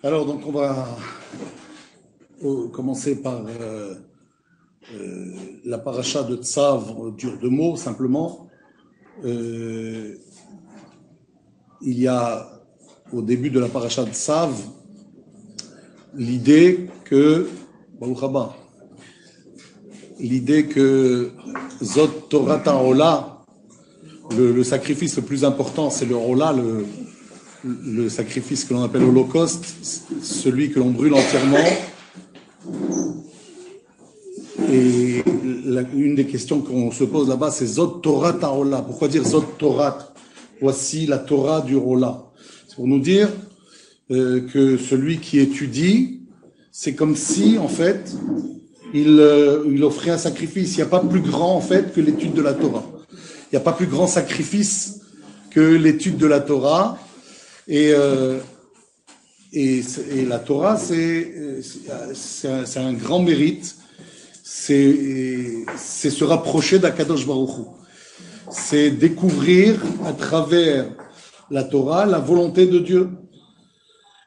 Alors, donc, on va commencer par la paracha de Tzav, dur de mots, simplement. Il y a, au début de la paracha de Tzav, l'idée que, Zot Torah Ta'ola, le sacrifice le plus important, c'est le Ola, le sacrifice que l'on appelle holocauste, celui que l'on brûle entièrement. Et une des questions qu'on se pose là-bas, c'est Zot Torah Ta'ola. Pourquoi dire Zot Torah? Voici la Torah du Ola. C'est pour nous dire que celui qui étudie, c'est comme si, en fait, il offrait un sacrifice. Il n'y a pas plus grand, en fait, que l'étude de la Torah. Il n'y a pas plus grand sacrifice que l'étude de la Torah. Et la Torah, c'est un grand mérite. C'est se rapprocher d'Akadosh Baruch Hu. C'est découvrir à travers la Torah la volonté de Dieu.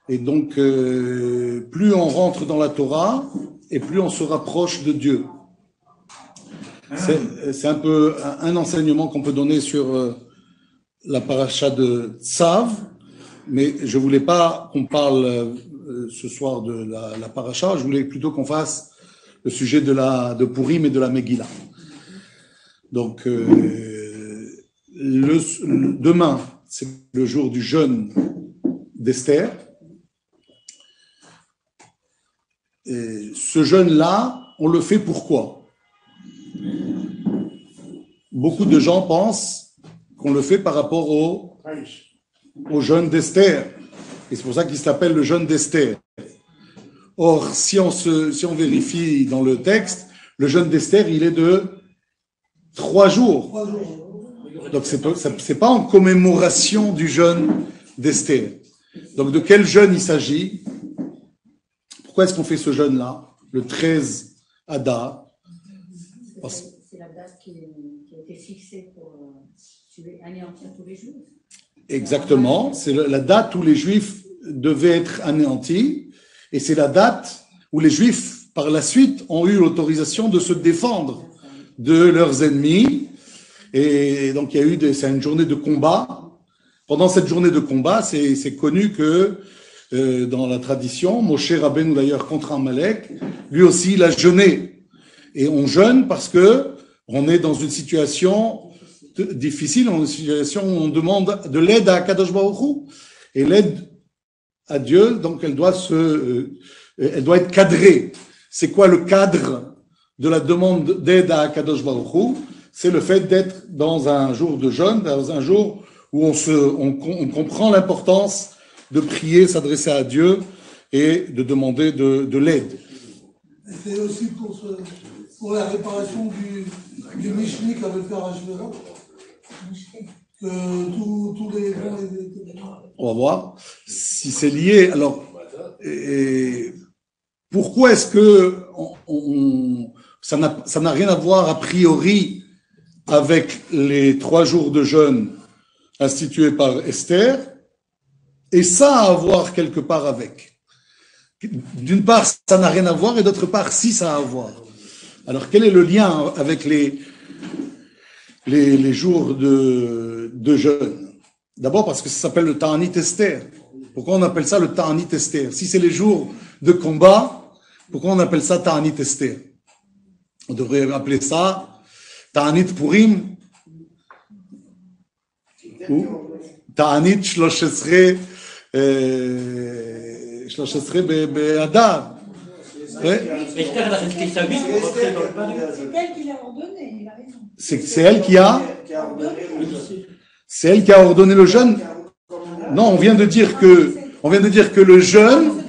Et donc, plus on rentre dans la Torah, et plus on se rapproche de Dieu. C'est un peu un enseignement qu'on peut donner sur la paracha de Tzav, mais je voulais pas qu'on parle ce soir de la paracha, je voulais plutôt qu'on fasse le sujet de Purim et de la Megillah. Donc, demain, c'est le jour du jeûne d'Esther. Et ce jeûne-là, on le fait pourquoi? Beaucoup de gens pensent qu'on le fait par rapport au jeûne d'Esther. Et c'est pour ça qu'il s'appelle le jeûne d'Esther. Or, si on vérifie dans le texte, le jeûne d'Esther, il est de 3 jours. Donc, c'est pas en commémoration du jeûne d'Esther. Donc, de quel jeûne il s'agit? Pourquoi est-ce qu'on fait ce jeûne-là, le 13 Adar? C'est la date qui a été fixée pour anéantir tous les Juifs. Exactement, c'est la date où les Juifs devaient être anéantis, et c'est la date où les Juifs, par la suite, ont eu l'autorisation de se défendre de leurs ennemis. Et donc, c'est une journée de combat. Pendant cette journée de combat, c'est connu que dans la tradition, Moshe Rabbeinu d'ailleurs contre Amalek, lui aussi il a jeûné. Et on jeûne parce que on est dans une situation difficile, dans une situation où on demande de l'aide à Kadosh Baruch Hu. Et l'aide à Dieu, donc elle doit être cadrée. C'est quoi le cadre de la demande d'aide à Kadosh Baruch Hu? C'est le fait d'être dans un jour de jeûne, dans un jour où on comprend l'importance de prier, s'adresser à Dieu et de demander de l'aide. C'est aussi pour la réparation du Mishni qu'avait fait Rajvera, que tous les... On va voir si c'est lié. Alors, pourquoi est-ce que ça n'a rien à voir a priori avec les 3 jours de jeûne institués par Esther? Et ça a à voir quelque part avec. D'une part, ça n'a rien à voir, et d'autre part, si ça a à voir. Alors, quel est le lien avec les jours de jeûne? D'abord parce que ça s'appelle le Ta'anit Esther. Pourquoi on appelle ça le Ta'anit Esther? Si c'est les jours de combat, pourquoi on appelle ça Ta'anit Esther? On devrait appeler ça Ta'anit Purim ou Ta'anit Shloshesre Be'adar. C'est elle qui l'a ordonné, il a raison. C'est elle qui a ordonné le jeûne. Non, on vient de dire que le jeûne,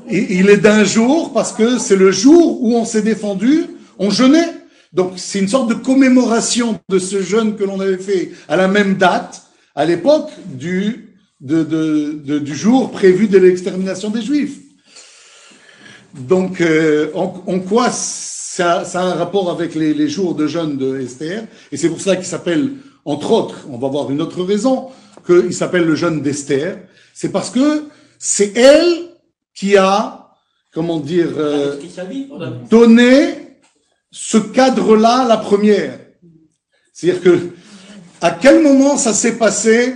il est d'un jour parce que c'est le jour où on s'est défendu, on jeûnait. Donc c'est une sorte de commémoration de ce jeûne que l'on avait fait à la même date, à l'époque du jour prévu de l'extermination des Juifs. Donc, en quoi ça a un rapport avec les jours de jeûne de Esther? Et c'est pour cela qu'il s'appelle, entre autres, on va voir une autre raison, qu'il s'appelle le jeûne d'Esther. C'est parce que c'est elle qui a, comment dire, donné ce cadre-là à la première. C'est-à-dire que, à quel moment ça s'est passé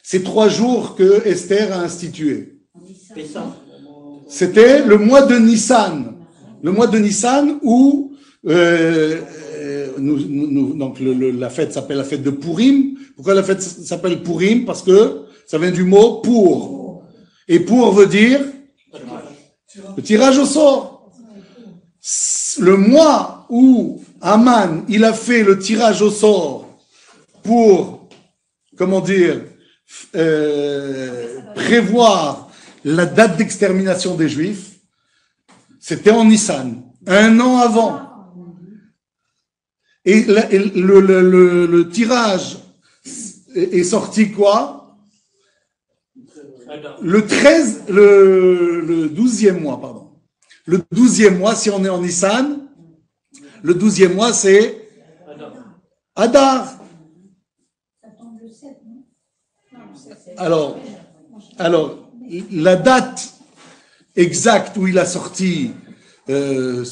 ces 3 jours que Esther a institués? C'était le mois de Nissan. Le mois de Nissan où donc la fête s'appelle la fête de Purim. Pourquoi la fête s'appelle Purim? Parce que ça vient du mot pour. Et pour veut dire le tirage au sort. Le mois où Haman, il a fait le tirage au sort pour, comment dire, prévoir la date d'extermination des Juifs, c'était en Nissan, 1 an avant. Et le tirage est sorti quoi? Le 12e mois, pardon. Le 12e mois, si on est en Nissan, le 12e mois, c'est Adar. Alors, la date exacte où il a sorti ce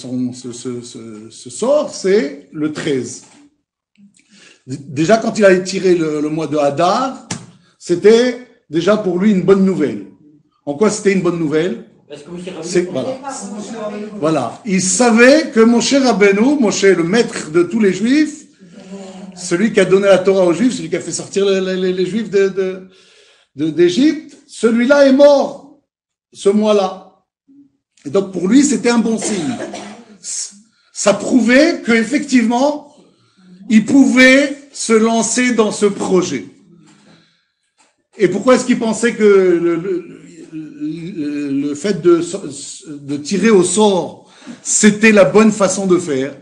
sort, c'est le 13. Déjà, quand il a tiré le mois de Hadar, c'était déjà pour lui une bonne nouvelle. En quoi c'était une bonne nouvelle? Voilà. Il savait que Moshe Rabbeinu, Moshe, le maître de tous les Juifs, celui qui a donné la Torah aux Juifs, celui qui a fait sortir les Juifs d'Égypte, celui-là est mort ce mois-là. Et donc pour lui, c'était un bon signe. Ça prouvait qu'effectivement, il pouvait se lancer dans ce projet. Et pourquoi est-ce qu'il pensait que le fait de tirer au sort, c'était la bonne façon de faire?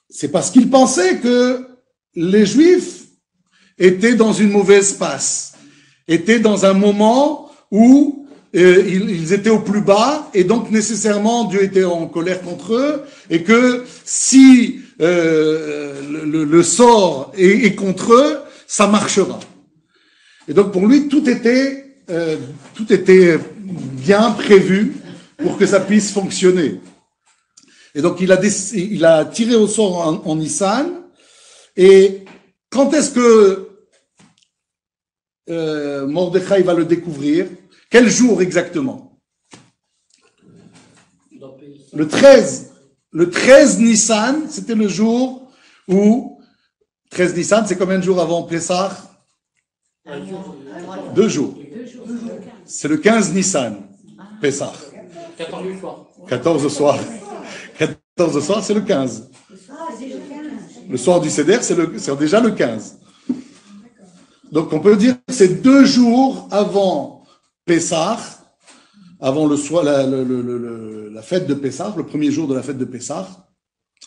C'est parce qu'il pensait que les Juifs étaient dans une mauvaise passe, étaient dans un moment où ils étaient au plus bas, et donc nécessairement Dieu était en colère contre eux, et que si le sort est contre eux, ça marchera. Et donc pour lui, tout était bien prévu pour que ça puisse fonctionner. Et donc il a tiré au sort en Nissan. Et quand est-ce que Mordechai va le découvrir? Quel jour exactement? Le 13. Le 13 Nissan, c'était le jour où 13 Nissan, c'est combien de jours avant Pessah? 2 jours. C'est le 15 Nissan, Pessah. 14 au soir. 14 au soir, c'est le 15. Le soir du Seder, c'est déjà le 15. Donc on peut dire que c'est 2 jours avant Pessah, avant la fête de Pessah, le premier jour de la fête de Pessah.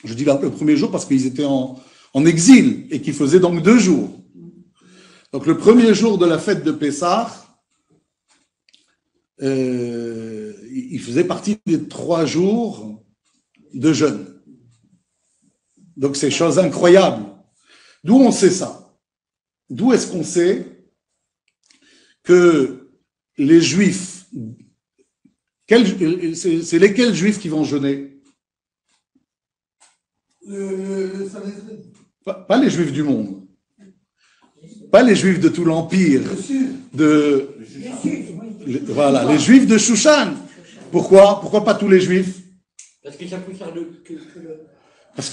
Je dis le premier jour parce qu'ils étaient en exil et qu'ils faisaient donc 2 jours. Donc le premier jour de la fête de Pessah, il faisait partie des 3 jours de jeûne. Donc c'est chose incroyable. D'où on sait ça? D'où est-ce qu'on sait que les Juifs, c'est lesquels Juifs qui vont jeûner? Pas les Juifs du monde. Pas les Juifs de tout l'Empire. Voilà, les Juifs de Shushan. Pourquoi? Pourquoi pas tous les Juifs? Parce que ça peut faire Parce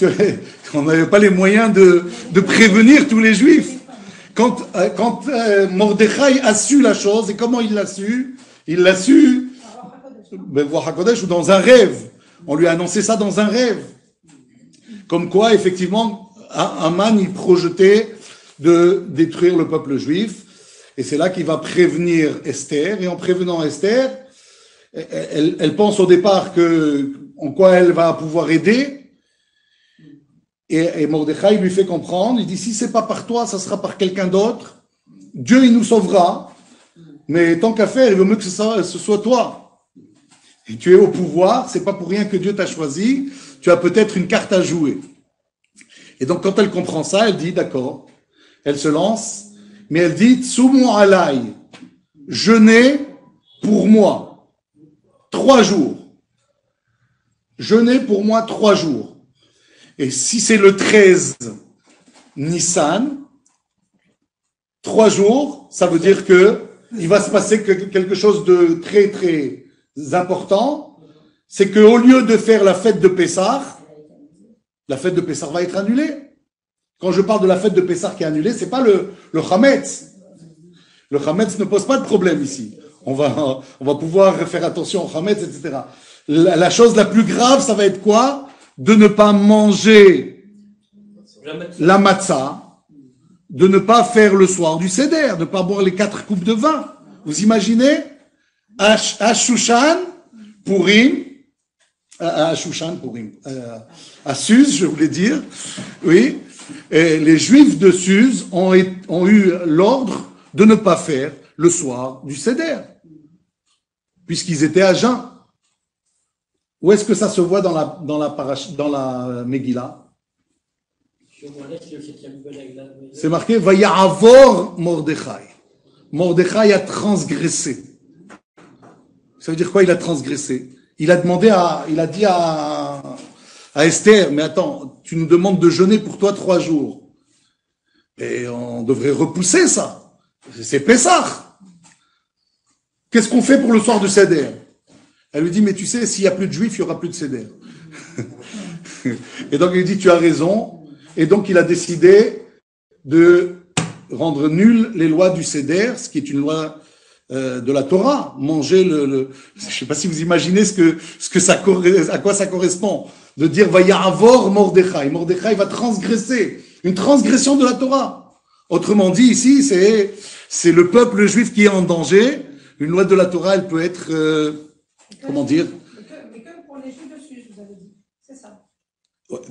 qu'on n'avait pas les moyens de prévenir tous les Juifs. Quand Mordechai a su la chose, et comment il l'a su? Il l'a su voir HaKodesh ou dans un rêve. On lui a annoncé ça dans un rêve. Comme quoi, effectivement, Haman, il projetait de détruire le peuple juif. Et c'est là qu'il va prévenir Esther. Et en prévenant Esther, elle pense au départ en quoi elle va pouvoir aider. Et Mordechai lui fait comprendre, il dit, si c'est pas par toi, ça sera par quelqu'un d'autre. Dieu, il nous sauvera. Mais tant qu'à faire, il vaut mieux que ce soit toi. Et tu es au pouvoir, c'est pas pour rien que Dieu t'a choisi. Tu as peut-être une carte à jouer. Et donc, quand elle comprend ça, elle dit, d'accord. Elle se lance, mais elle dit, Tsumu alai, jeûnez pour moi 3 jours. Jeûner pour moi 3 jours. Et si c'est le 13 Nissan, 3 jours, ça veut dire que il va se passer quelque chose de très très important. C'est qu'au lieu de faire la fête de Pessah, la fête de Pessah va être annulée. Quand je parle de la fête de Pessah qui est annulée, c'est pas le Hametz. Le Hametz ne pose pas de problème ici. On va pouvoir faire attention au Hametz, etc. La chose la plus grave, ça va être quoi? De ne pas manger la matzah, de ne pas faire le soir du Seder, de ne pas boire les 4 coupes de vin. Vous imaginez? À Shushan, Purim, à Suse, je voulais dire, oui, et les Juifs de Suse ont eu l'ordre de ne pas faire le soir du Seder, puisqu'ils étaient à jeun. Où est-ce que ça se voit dans la Megillah? C'est marqué Vaya'avor Mordechai. Mordechai a transgressé. Ça veut dire quoi, il a transgressé? Il a dit à Esther, mais attends, tu nous demandes de jeûner pour toi 3 jours. Et on devrait repousser ça. C'est Pessah. Qu'est-ce qu'on fait pour le soir du Seder? Elle lui dit, mais tu sais, s'il n'y a plus de juifs, il n'y aura plus de Seder. Et donc il dit, tu as raison. Et donc il a décidé de rendre nulles les lois du Seder, ce qui est une loi de la Torah. Manger je ne sais pas si vous imaginez à quoi ça correspond. De dire, Vaya'avor Mordechai. Mordechai va transgresser. Une transgression de la Torah. Autrement dit, ici, c'est le peuple juif qui est en danger. Une loi de la Torah, elle peut être, comment dire? Mais que pour les Juifs de Suse, vous avez dit. C'est ça.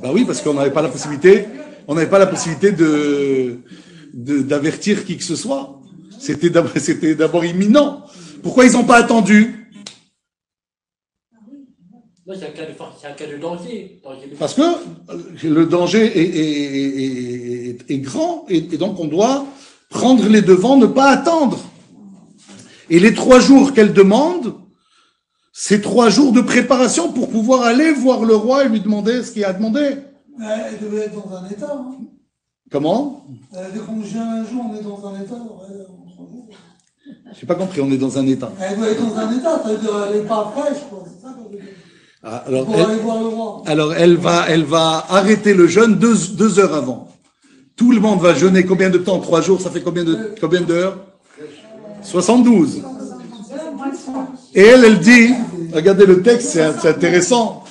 Ben oui, parce qu'on n'avait pas la possibilité, d'avertir qui que ce soit. C'était d'abord imminent. Pourquoi ils n'ont pas attendu? Non, c'est un cas de danger. Parce que le danger est grand, et donc on doit prendre les devants, ne pas attendre. Et les 3 jours qu'elle demande, c'est 3 jours de préparation pour pouvoir aller voir le roi et lui demander ce qu'il a à demander. Elle devait être dans un état. Hein. Comment? Dès qu'on gère un jour, on est dans un état. J'ai pas compris, on est dans un état. Elle doit être dans un état, ça veut dire elle n'est pas fraîche, quoi. C'est ça qu'on veut dire. Alors elle va arrêter le jeûne 2 heures avant. Tout le monde va jeûner combien de temps? 3 jours, ça fait combien d'heures? 72. Et elle dit, regardez le texte, c'est intéressant.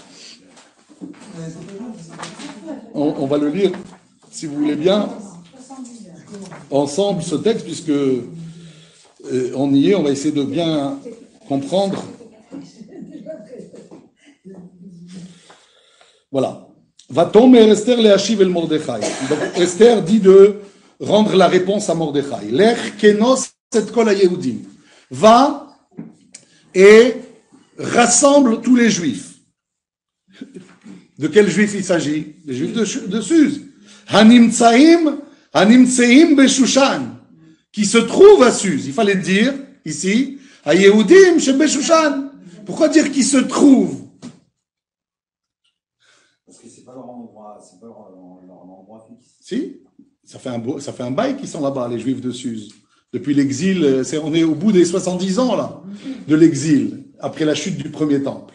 On va le lire, si vous voulez bien, ensemble, ce texte, puisque on y est, on va essayer de bien comprendre. Voilà. Va-t-on mais Esther le Hashiv el Mordechai. Donc Esther dit de rendre la réponse à Mordechai. Lech kenos et kol ha-Yehudim. Va et rassemble tous les juifs. De quels juifs il s'agit? Les juifs de Suse. Hanimtseim beshushan, qui se trouvent à Suse. Il fallait dire ici, ha-Yehudim she beshushan. Pourquoi dire qui se trouvent? Parce que c'est pas leur endroit, c'est pas leur endroit fixe. Si, ça fait un bail qu'ils sont là-bas, les juifs de Suse. Depuis l'exil, on est au bout des 70 ans, là, de l'exil, après la chute du premier temple.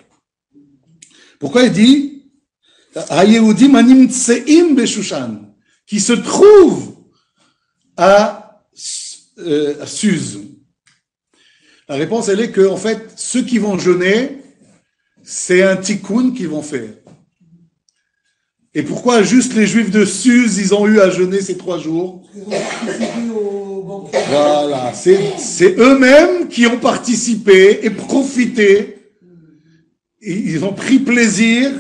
Pourquoi il dit, Ha-Yehudim hanimtseim beshushan, qui se trouve à Suse. La réponse, elle est que, en fait, ceux qui vont jeûner, c'est un tikkun qu'ils vont faire. Et pourquoi juste les juifs de Suse, ils ont eu à jeûner ces 3 jours? Voilà, c'est eux-mêmes qui ont participé et profité. Ils ont pris plaisir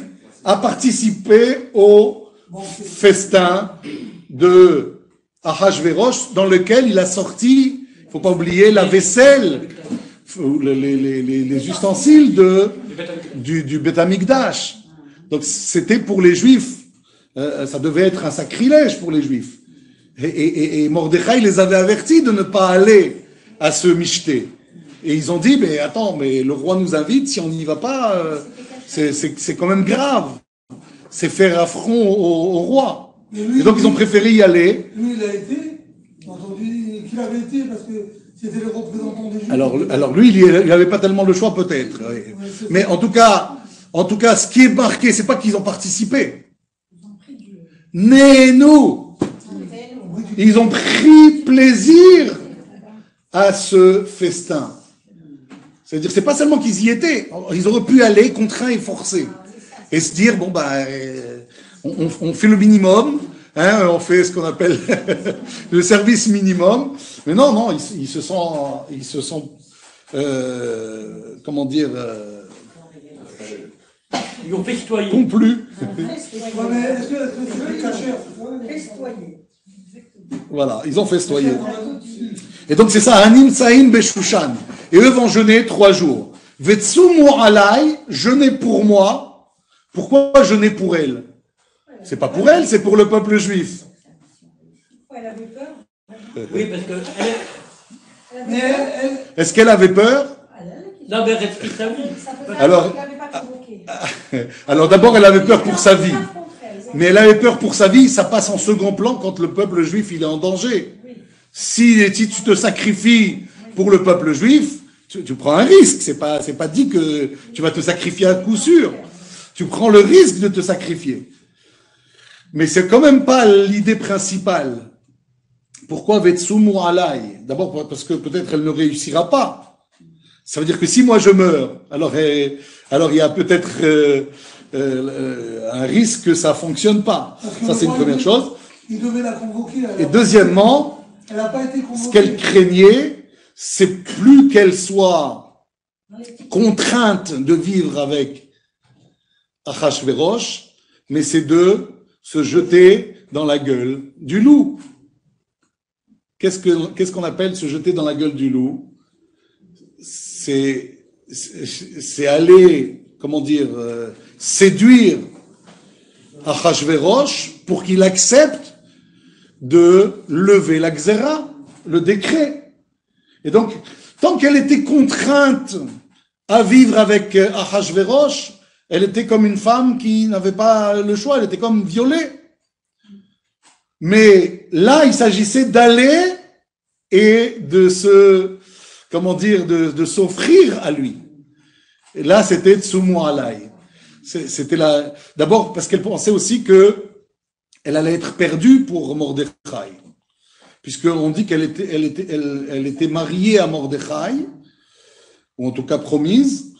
à participer au festin de Ahashverosh, dans lequel il a sorti, il ne faut pas oublier, la vaisselle, les ustensiles du Beth Amikdash. Donc c'était pour les Juifs. Ça devait être un sacrilège pour les Juifs. Et Mordechai les avait avertis de ne pas aller à ce michté. Et ils ont dit, mais attends, mais le roi nous invite, si on n'y va pas, c'est quand même grave. C'est faire affront au roi. Et donc ils ont préféré y aller. Lui, il a été, entendu qu'il avait été parce que c'était le représentant des Juifs. Alors lui, il n'avait pas tellement le choix peut-être. Oui. Mais en tout cas, ce qui est marqué, c'est pas qu'ils ont participé. Nous, ils ont pris plaisir à ce festin. C'est-à-dire, c'est pas seulement qu'ils y étaient. Ils auraient pu aller contraints et forcés. Et se dire, bon, on fait le minimum, hein, on fait ce qu'on appelle le service minimum. Mais non, ils se sont, comment dire, Ils ont festoyé. complus. Ouais, mais est-ce que c'est cachère? Voilà, ils ont festoyé. Et donc c'est ça, Anim Saïn Beshushan. Et eux vont jeûner 3 jours. Vetsumu alai, jeûner pour moi. Pourquoi jeûner pour elle? C'est pas pour elle, c'est pour le peuple juif. Elle avait peur. Oui, parce que Mais elle, Est-ce qu'elle avait peur? non, mais respire sa vie. Alors- Elle n'avait pas convoqué. Alors d'abord, elle avait peur pour sa vie. Mais elle avait peur pour sa vie, ça passe en second plan quand le peuple juif il est en danger. Si tu te sacrifies pour le peuple juif, tu prends un risque. C'est pas dit que tu vas te sacrifier à coup sûr. Tu prends le risque de te sacrifier. Mais c'est quand même pas l'idée principale. Pourquoi Vetsumu alai? D'abord parce que peut-être elle ne réussira pas. Ça veut dire que si moi je meurs, alors il y a peut-être un risque que ça fonctionne pas. parce que Ça c'est une première chose. il devait la convoquer. Et deuxièmement, Elle n'a pas été ce convoquée. qu'elle craignait, c'est plus qu'elle soit contrainte de vivre avec Achashverosh, mais c'est de se jeter dans la gueule du loup. Qu'est-ce qu'on appelle se jeter dans la gueule du loup? C'est aller, comment dire, séduire Achashverosh pour qu'il accepte de lever la xéra, le décret. Et donc, tant qu'elle était contrainte à vivre avec Achashverosh, elle était comme une femme qui n'avait pas le choix, elle était comme violée. Mais là, il s'agissait d'aller et de se, comment dire, de s'offrir à lui. Et là, c'était Tsumu alai. C'était d'abord parce qu'elle pensait aussi que elle allait être perdue pour Mordechai. Puisqu'on dit qu'elle était mariée à Mordechai, ou en tout cas promise,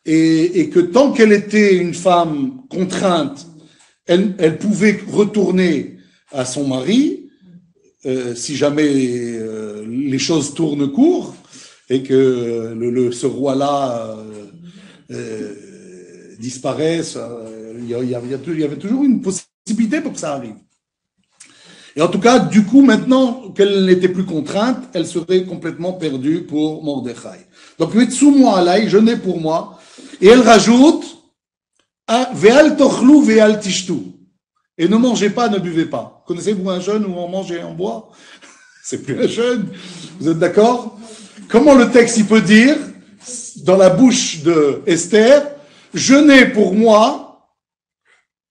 et que tant qu'elle était une femme contrainte, elle pouvait retourner à son mari, si jamais les choses tournent court, et que ce roi-là disparaisse, il y avait toujours une possibilité pour que ça arrive. Et en tout cas, du coup, maintenant qu'elle n'était plus contrainte, elle serait complètement perdue pour Mordechai. Donc, Vetsumu alai, jeûnez pour moi. Et elle rajoute, Ve'al tochlu ve'al tishtu. Et ne mangez pas, ne buvez pas. Connaissez-vous un jeûne où on mange et on boit? C'est plus un jeûne. Vous êtes d'accord? Comment le texte, il peut dire, dans la bouche de Esther, jeûnez pour moi.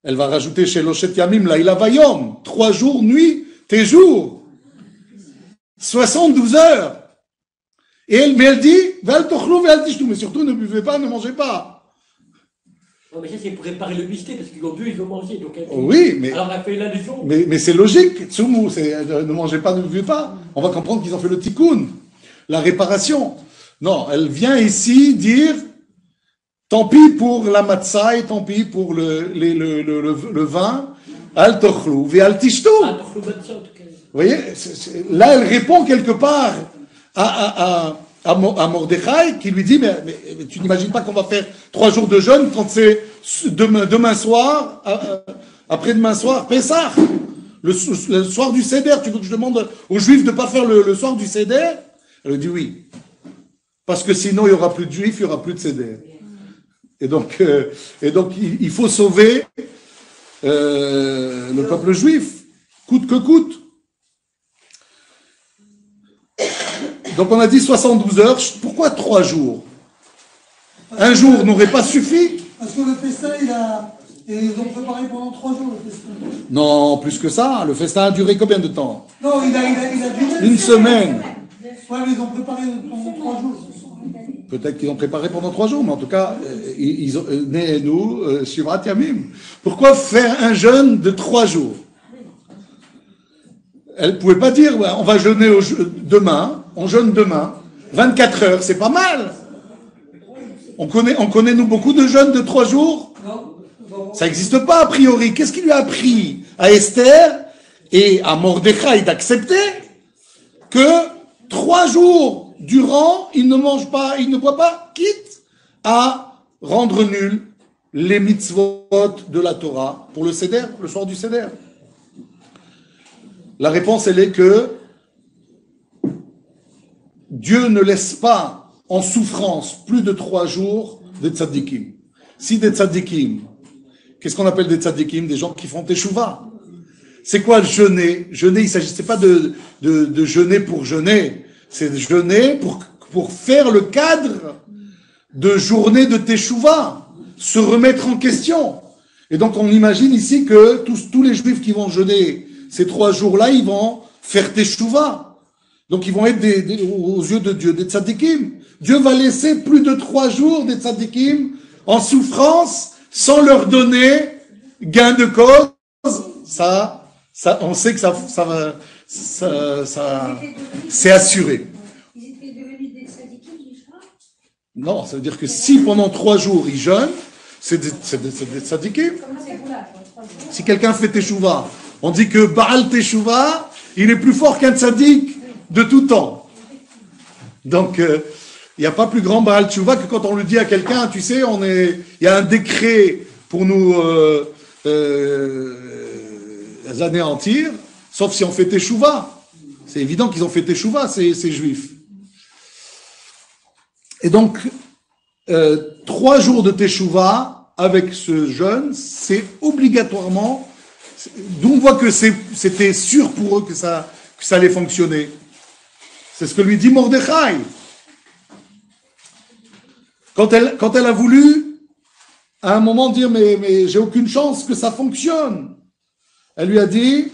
Elle va rajouter chez Loshet Yamim, Laïla Vayom, 3 jours, nuit, tes jours. 72 heures. Mais elle dit, Ve'al tochlu ve'al tishtu. Mais surtout, ne buvez pas, ne mangez pas. Non, mais ça, c'est pour réparer le mystère, parce qu'ils ont bu, ils ont mangé. Donc, Oui, mais. alors, on a fait l'allusion. Mais c'est logique, Tsumu, ne mangez pas, ne buvez pas. On va comprendre qu'ils ont fait le tikkun, la réparation. Non, elle vient ici dire, tant pis pour la matzah et tant pis pour le vin, al tochlu, ve al tishtu. Ah, donc, le bon sens, en tout cas. Vous voyez, là elle répond quelque part à Mordechai qui lui dit, mais tu n'imagines pas qu'on va faire 3 jours de jeûne quand c'est demain soir, après-demain soir, Pessah, le soir du Seder. Tu veux que je demande aux Juifs de ne pas faire le soir du Seder? Elle dit oui. Parce que sinon il n'y aura plus de Juifs, il n'y aura plus de Seder. Et donc il faut sauver le peuple juif, coûte que coûte. Donc on a dit 72 heures. Pourquoi 3 jours? Un jour n'aurait pas suffi? Parce que le festin, ils ont préparé pendant 3 jours le festin. Non, plus que ça. Le festin a duré combien de temps? Non, il a duré. Une semaine. Ouais, mais ils ont préparé pendant 3 jours. Peut-être qu'ils ont préparé pendant 3 jours, mais en tout cas, ils ont nous Shivrat Yamim. Pourquoi faire un jeûne de 3 jours? Elle ne pouvait pas dire, ouais, on va jeûner demain, on jeûne demain, 24 heures, c'est pas mal. On connaît nous beaucoup de jeûnes de 3 jours. Ça n'existe pas a priori. Qu'est-ce qui lui a appris à Esther et à Mordechai d'accepter que 3 jours durant, il ne mange pas, il ne boit pas, quitte à rendre nul les mitzvot de la Torah pour le Seder, le soir du Seder? La réponse, elle est que Dieu ne laisse pas en souffrance plus de 3 jours des tzadikim. Si des tzadikim, qu'est-ce qu'on appelle des tzadikim? Des gens qui font teshuva. C'est quoi le jeûner? Jeûner, il ne s'agissait pas de jeûner pour jeûner. C'est de jeûner pour faire le cadre de journée de teshuva, se remettre en question. Et donc on imagine ici que tous les juifs qui vont jeûner ces 3 jours-là, ils vont faire teshuva. Donc ils vont être aux yeux de Dieu des tzadikim. Dieu va laisser plus de 3 jours des tzadikim en souffrance sans leur donner gain de cause. Ça, on sait que ça c'est assuré. Ils étaient devenus des tzadikim, Yishra? Non, ça veut dire que si pendant 3 jours ils jeûnent, c'est des tzadikim. Comment c'est pour là, 3 jours? Si quelqu'un fait teshuva, on dit que Baal teshuva, il est plus fort qu'un tzadik de tout temps. Donc, il n'y a pas plus grand Baal teshuva que quand on le dit à quelqu'un, tu sais, il y a un décret pour nous anéantir, sauf si on fait teshuva. C'est évident qu'ils ont fait teshuva, ces juifs. Et donc, 3 jours de teshuva avec ce jeûne, c'est obligatoirement, d'où on voit que c'était sûr pour eux que ça allait fonctionner. C'est ce que lui dit Mordechai. Quand elle a voulu, à un moment, dire mais j'ai aucune chance que ça fonctionne, elle lui a dit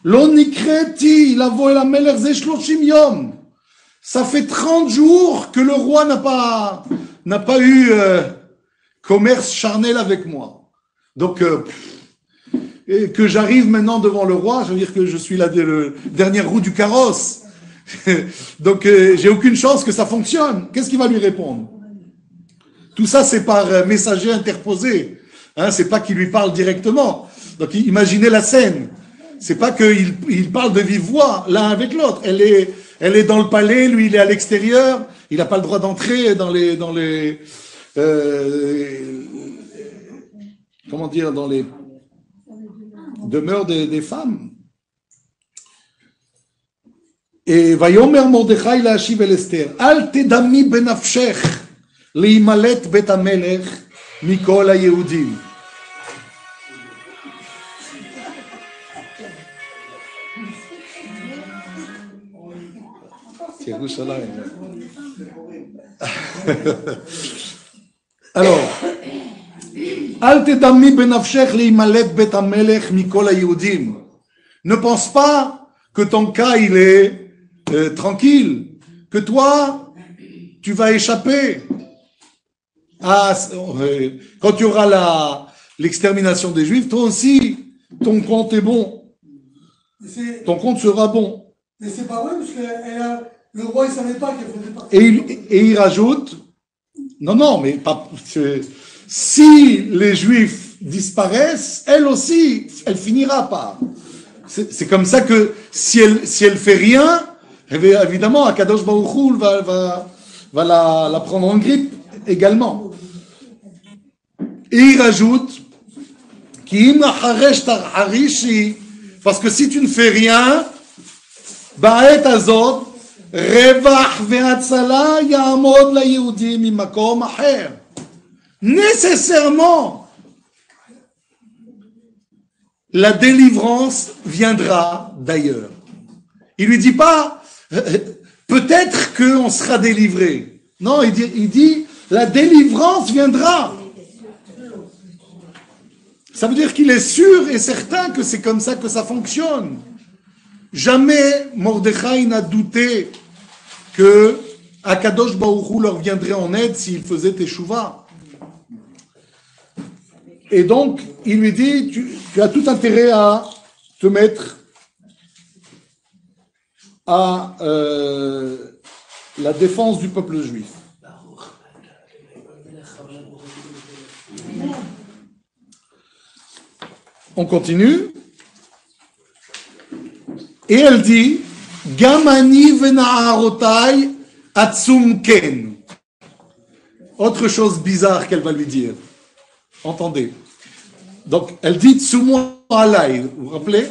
Lo nikreti lavo el hamelech ze 30 yom. Ça fait 30 jours que le roi n'a pas eu commerce charnel avec moi. Donc, et que j'arrive maintenant devant le roi, ça veut dire que je suis la dernière roue du carrosse. Donc, j'ai aucune chance que ça fonctionne. Qu'est-ce qu'il va lui répondre? Tout ça, c'est par messager interposé. Hein, c'est pas qu'il lui parle directement. Donc, imaginez la scène. C'est pas qu'il parle de vive voix l'un avec l'autre. Elle est dans le palais, lui il est à l'extérieur. Il n'a pas le droit d'entrer dans les comment dire, dans les demeures des femmes. Et Vayomer Mordechai להשיב אל אסתר, אל תדמי בנפשך להימלט בית המלך מכל היהודים. Alors, אל תדמי בנפשך להימלט בית המלך מכל היהודים. Ne pense pas que ton cas il est tranquille, que toi tu vas échapper quand tu auras l'extermination des Juifs, toi aussi ton compte est bon, ton compte sera bon. Mais c'est pas vrai parce que le roi il savait pas qu'elle faisait partie. Et il rajoute non mais pas, si les Juifs disparaissent, elle aussi elle finira par. C'est comme ça que si elle fait rien, évidemment, Akadosh Baruch Hu va la prendre en grippe également. Et il rajoute, parce que si tu ne fais rien, ba'et azot, revach ve'atzala ya'amod la'yehudim mimakom acher. Nécessairement, la délivrance viendra d'ailleurs. Il lui dit pas peut-être qu'on sera délivré. Non, il dit, la délivrance viendra. Ça veut dire qu'il est sûr et certain que c'est comme ça que ça fonctionne. Jamais Mordechai n'a douté que Akadosh Baruch Hu leur viendrait en aide s'ils faisaient teshuva. Et donc, il lui dit, tu as tout intérêt à te mettre à la défense du peuple juif. On continue. Et elle dit, Gamani vena'arotai atzum ken. Autre chose bizarre qu'elle va lui dire. Entendez. Donc, elle dit, tsumwa alay. Vous vous rappelez?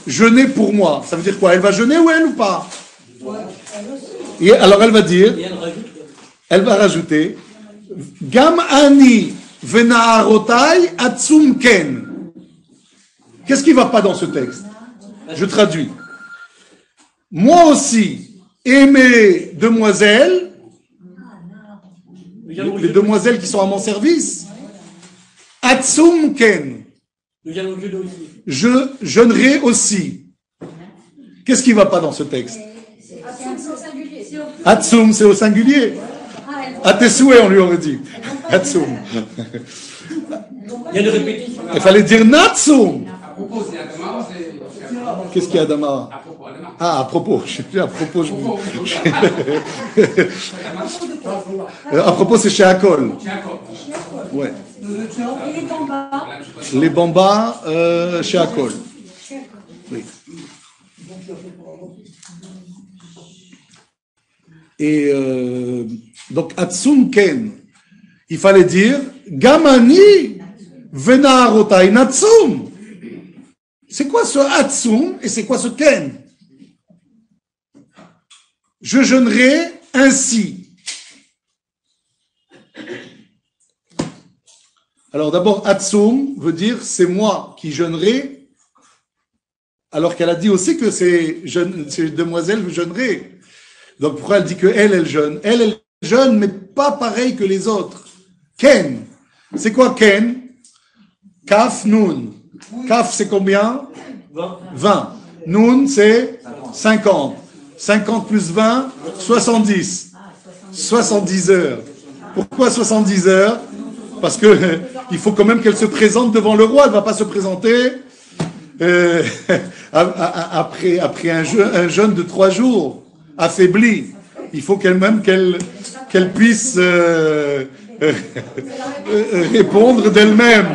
Jeûner pour moi. Ça veut dire quoi? Elle va jeûner ou elle ou pas? Et alors elle va dire, elle va rajouter, Gam ani vena'arotai atzum ken. Qu'est-ce qui ne va pas dans ce texte? Je traduis. Moi aussi, et mes demoiselles, les demoiselles qui sont à mon service, Atsum Ken, je jeûnerai aussi. Qu'est-ce qui ne va pas dans ce texte? Atsum, c'est au singulier. Atesoué, on lui aurait dit. Atsum. Il y a une répétition. Il fallait dire Natsum. Qu'est-ce qu'il y a Adama? Ah, à propos, je sais plus, à propos, à propos, c'est chez Akol. Ouais. Les bambas, chez Akol. Oui. Et donc, Atsum Ken, il fallait dire Gamani Vena'arotai Natsum. C'est quoi ce Atsum et c'est quoi ce Ken? Je jeûnerai ainsi. Alors d'abord, Atsum veut dire c'est moi qui jeûnerai, alors qu'elle a dit aussi que ces demoiselles jeûneraient. Donc pourquoi elle dit que elle jeûne? Elle jeûne, mais pas pareil que les autres. Ken. C'est quoi Ken? Kaf, Nun. Kaf, c'est combien? 20. Nun, c'est 50. 50 plus 20, 70. 70 heures. Pourquoi 70 heures? Parce que il faut quand même qu'elle se présente devant le roi. Elle ne va pas se présenter après un jeûne de 3 jours, affaibli. Il faut qu'elle puisse répondre d'elle-même.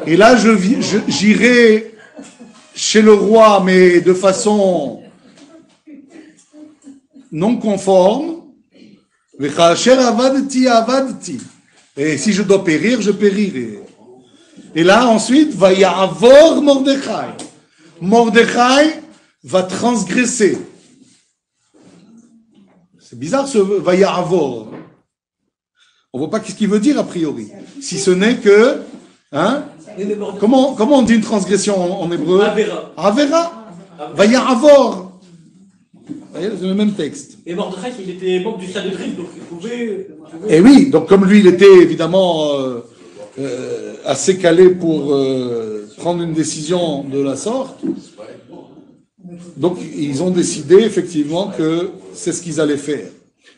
Et là, j'irai chez le roi, mais de façon non conforme. Et si je dois périr, je périrai. Et là, ensuite, va y avoir Mordechai. Mordechai va transgresser. C'est bizarre ce va y avoir. On ne voit pas ce qu'il veut dire a priori. Si ce n'est que, hein, comment on dit une transgression en hébreu? Avera. Avera. Va y avoir. Vous voyez, c'est le même texte. Et Mordechai, il était membre du Sanhedrin, donc il pouvait. Et oui, donc comme lui, il était évidemment assez calé pour prendre une décision de la sorte. Donc ils ont décidé effectivement que c'est ce qu'ils allaient faire.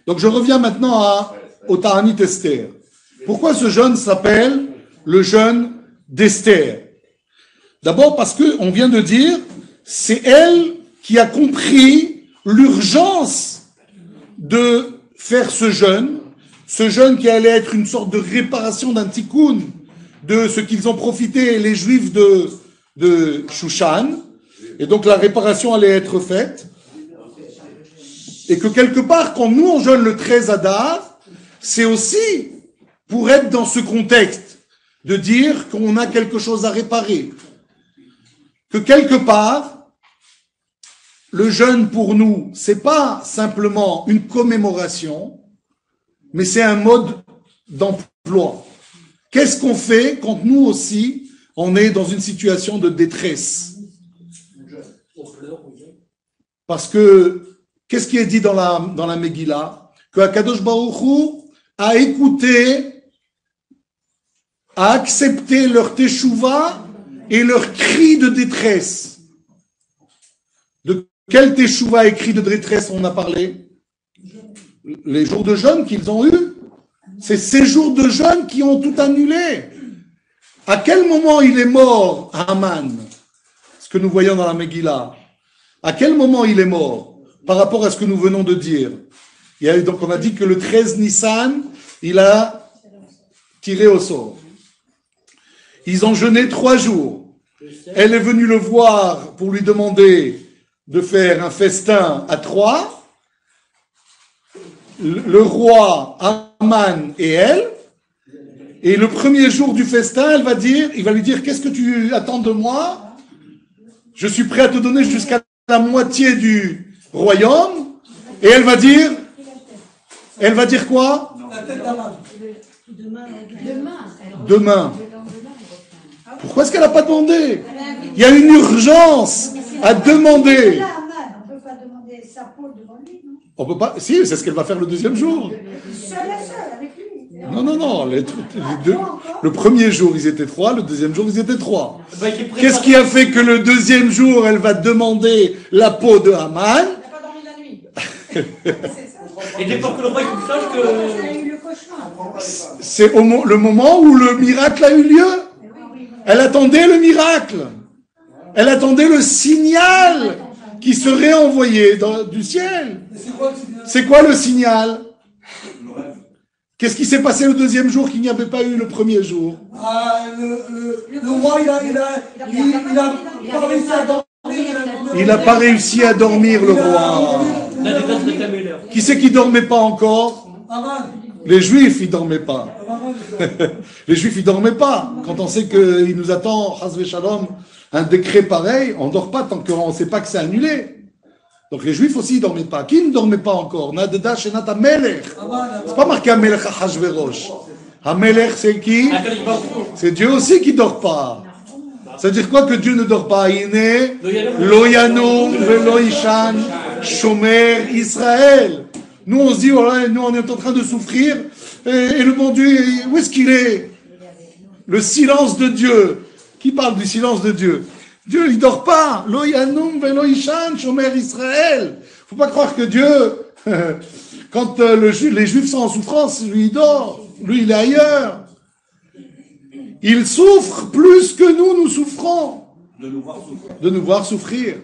Donc je reviens maintenant au Ta'anit Esther. Pourquoi ce jeûne s'appelle le jeûne d'Esther? D'abord parce qu'on vient de dire, c'est elle qui a compris l'urgence de faire ce jeûne qui allait être une sorte de réparation d'un tikkun de ce qu'ils ont profité les Juifs de Shushan, et donc la réparation allait être faite, et que quelque part, quand nous on jeûne le 13 Adar, c'est aussi pour être dans ce contexte, de dire qu'on a quelque chose à réparer, que quelque part, le jeûne pour nous, c'est pas simplement une commémoration, mais c'est un mode d'emploi. Qu'est-ce qu'on fait quand nous aussi, on est dans une situation de détresse? Parce que, qu'est-ce qui est dit dans la Megillah? Que Akadosh Baruch Hu a écouté, a accepté leur teshuva et leur cri de détresse. De quel teshuva et cri de détresse on a parlé? Les jours de jeûne qu'ils ont eus. C'est ces jours de jeûne qui ont tout annulé. À quel moment il est mort, Haman? Ce que nous voyons dans la Megillah. À quel moment il est mort par rapport à ce que nous venons de dire? Donc on a dit que le 13 Nissan, il a tiré au sort. Ils ont jeûné 3 jours. Elle est venue le voir pour lui demander de faire un festin à 3. Le roi, Haman et elle. Et le premier jour du festin, il va lui dire, qu'est-ce que tu attends de moi? Je suis prêt à te donner jusqu'à la moitié du royaume. Et elle va dire quoi? Demain. Pourquoi est-ce qu'elle n'a pas demandé? Il y a une urgence à demander. On ne peut pas demander sa peau devant lui, non? On peut pas. Si, c'est ce qu'elle va faire le deuxième jour. Seule, avec lui. Non. Le premier jour, ils étaient 3. Le deuxième jour, ils étaient 3. Qu'est-ce qui a fait que le deuxième jour, elle va demander la peau de Haman? Elle n'a pas dormi la nuit. Et dès pour que le roi il sache que. Elle a eu le cauchemar. C'est le moment où le miracle a eu lieu. Elle attendait le miracle. Elle attendait le signal qui serait envoyé du ciel. C'est quoi le signal? Qu'est-ce qui s'est passé le deuxième jour qu'il n'y avait pas eu le premier jour? Le roi, il a pas réussi à dormir. Il n'a pas réussi à dormir, le roi. Qui c'est qui dormait pas encore? Les Juifs, ils dormaient pas. Les Juifs, ils dormaient pas. Quand on sait qu'il nous attend, Chas v'Shalom, un décret pareil, on dort pas tant qu'on ne sait pas que c'est annulé. Donc les Juifs aussi, ils dormaient pas. Qui ne dormait pas encore? Nadeda Shenat HaMelech. C'est pas marqué HaMelech HaShverosh. HaMelech, c'est qui? C'est Dieu aussi qui dort pas. Ça veut dire quoi que Dieu ne dort pas? Iné, Lo Yanum Velo Ishan, Shomer Israël. Nous, on se dit, voilà, nous, on est en train de souffrir, et le bon Dieu, où est-ce qu'il est? Le silence de Dieu. Qui parle du silence de Dieu? Dieu, il dort pas. Lo yanum velo ishan shomer Israël. Faut pas croire que Dieu, quand les Juifs sont en souffrance, lui, il dort. Lui, il est ailleurs. Il souffre plus que nous souffrons. De nous voir souffrir.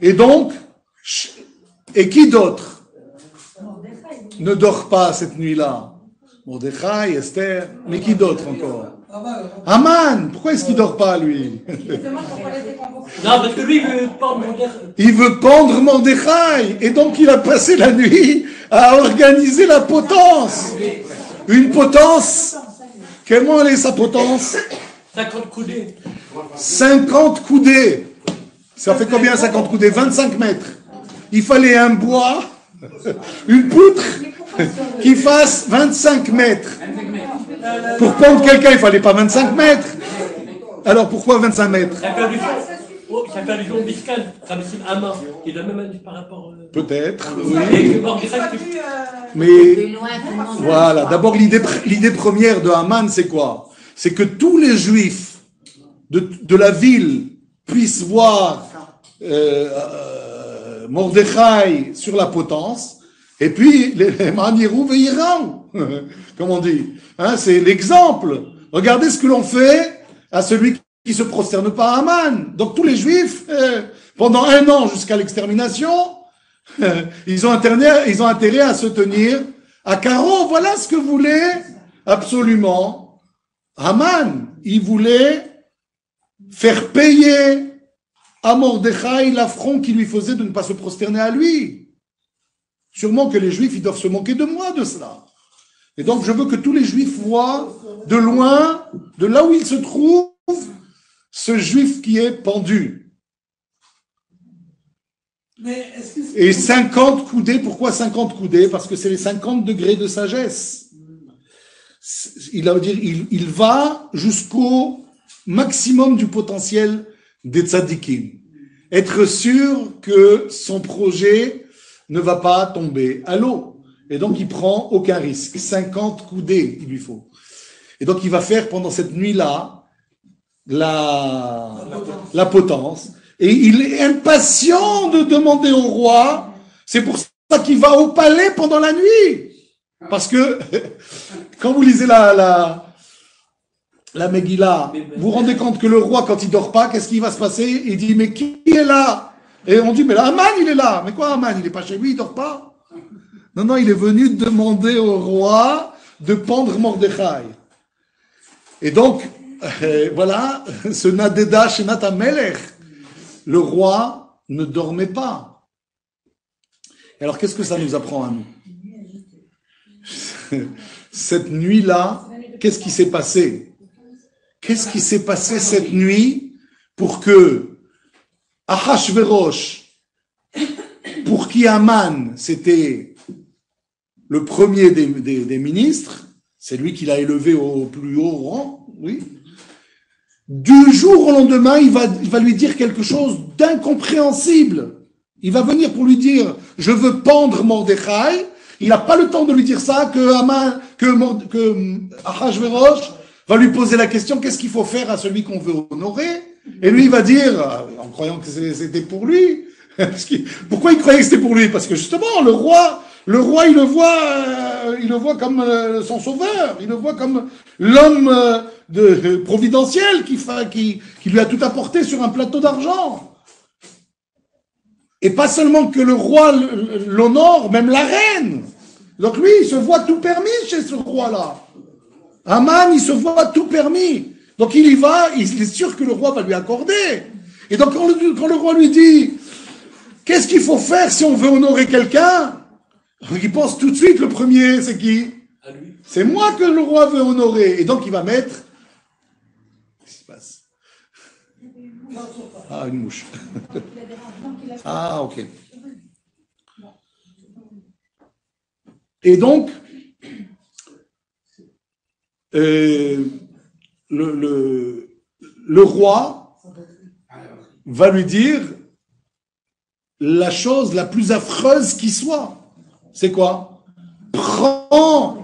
Et donc, et qui d'autre ne dort pas cette nuit-là? Mordechai, Esther, mais qui d'autre encore? Haman, pourquoi est-ce qu'il dort pas, lui? Non, parce que lui, il veut pendre Mordechai. Il veut pendre Mordechai, et donc il a passé la nuit à organiser la potence. Une potence, comment elle est sa potence? 50 coudées. 50 coudées. Ça fait combien 50 coudées? 25 mètres. Il fallait un bois, une poutre qui fasse 25 mètres. Pour pendre quelqu'un, il fallait pas 25 mètres. Alors pourquoi 25 mètres? Ça fait allusion au Biscal, Rabbi Haman, qui est de la même année par rapport. Peut-être, Et oui. Mordechai, Mais voilà, d'abord l'idée première de Haman, c'est quoi? C'est que tous les Juifs de la ville puissent voir Mordechai sur la potence, et puis les Manirou veilleront, comme on dit. Hein, c'est l'exemple. Regardez ce que l'on fait à celui qui se prosterne pas à Haman. Donc tous les Juifs, pendant 1 an jusqu'à l'extermination, ils ont intérêt à se tenir à carreau. Voilà ce que voulait absolument Haman. Il voulait faire payer à Mordechai l'affront qu'il lui faisait de ne pas se prosterner à lui. Sûrement que les Juifs, ils doivent se moquer de moi de cela. Et donc, je veux que tous les Juifs voient de loin, de là où ils se trouvent, ce Juif qui est pendu. Mais est-ce que Et 50 coudées, pourquoi 50 coudées? Parce que c'est les 50 degrés de sagesse. Il va dire, il va jusqu'au maximum du potentiel des tzadikim. Être sûr que son projet ne va pas tomber à l'eau. Et donc, il prend aucun risque. 50 coudées, il lui faut. Et donc, il va faire pendant cette nuit-là la potence. Et il est impatient de demander au roi. C'est pour ça qu'il va au palais pendant la nuit. Parce que, quand vous lisez la Megillah, vous vous rendez compte que le roi, quand il dort pas, qu'est-ce qui va se passer? Il dit, mais qui est là? Et on dit, mais là, Haman, il est là. Mais quoi, Haman? Il est pas chez lui, il dort pas? Non, il est venu demander au roi de pendre Mordechai. Et donc, voilà, ce Nadeda Shenat HaMelech, le roi ne dormait pas. Alors, qu'est-ce que ça nous apprend à nous? Cette nuit-là, qu'est-ce qui s'est passé? Qu'est-ce qui s'est passé cette nuit pour que Ahashverosh, pour qui Haman, c'était le premier des ministres, c'est lui qui l'a élevé au plus haut rang, oui. Du jour au lendemain, il va lui dire quelque chose d'incompréhensible. Il va venir pour lui dire, je veux pendre Mordechai. Il n'a pas le temps de lui dire ça, que Ahashverosh va lui poser la question, qu'est-ce qu'il faut faire à celui qu'on veut honorer? Et lui, il va dire, en croyant que c'était pour lui. Pourquoi il croyait que c'était pour lui? Parce que justement, le roi, il le voit comme son sauveur. Il le voit comme l'homme providentiel qui lui a tout apporté sur un plateau d'argent. Et pas seulement que le roi l'honore, même la reine. Donc lui, il se voit tout permis chez ce roi-là. Haman, il se voit tout permis. Donc il y va, il est sûr que le roi va lui accorder. Et donc quand le roi lui dit, qu'est-ce qu'il faut faire si on veut honorer quelqu'un? Il pense tout de suite, le premier, c'est qui? C'est moi que le roi veut honorer. Et donc il va mettre... Qu'est-ce qui se passe? Ah, une mouche. Ah, ok. Et donc, le roi va lui dire la chose la plus affreuse qui soit. C'est quoi? Prends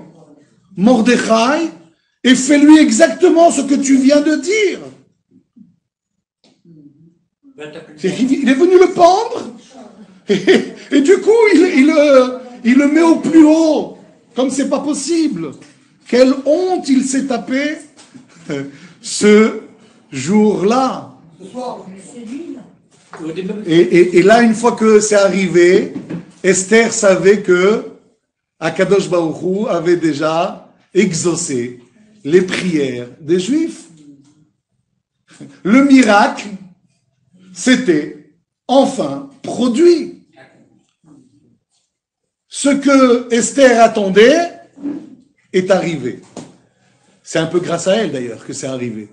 Mordechai et fais-lui exactement ce que tu viens de dire. Il est venu le pendre et du coup il le met au plus haut comme c'est pas possible. Quelle honte il s'est tapé ce jour-là. Et là, une fois que c'est arrivé, Esther savait que Akadosh Baruch Hu avait déjà exaucé les prières des Juifs. Le miracle s'était enfin produit. Ce que Esther attendait est arrivé. C'est un peu grâce à elle d'ailleurs que c'est arrivé.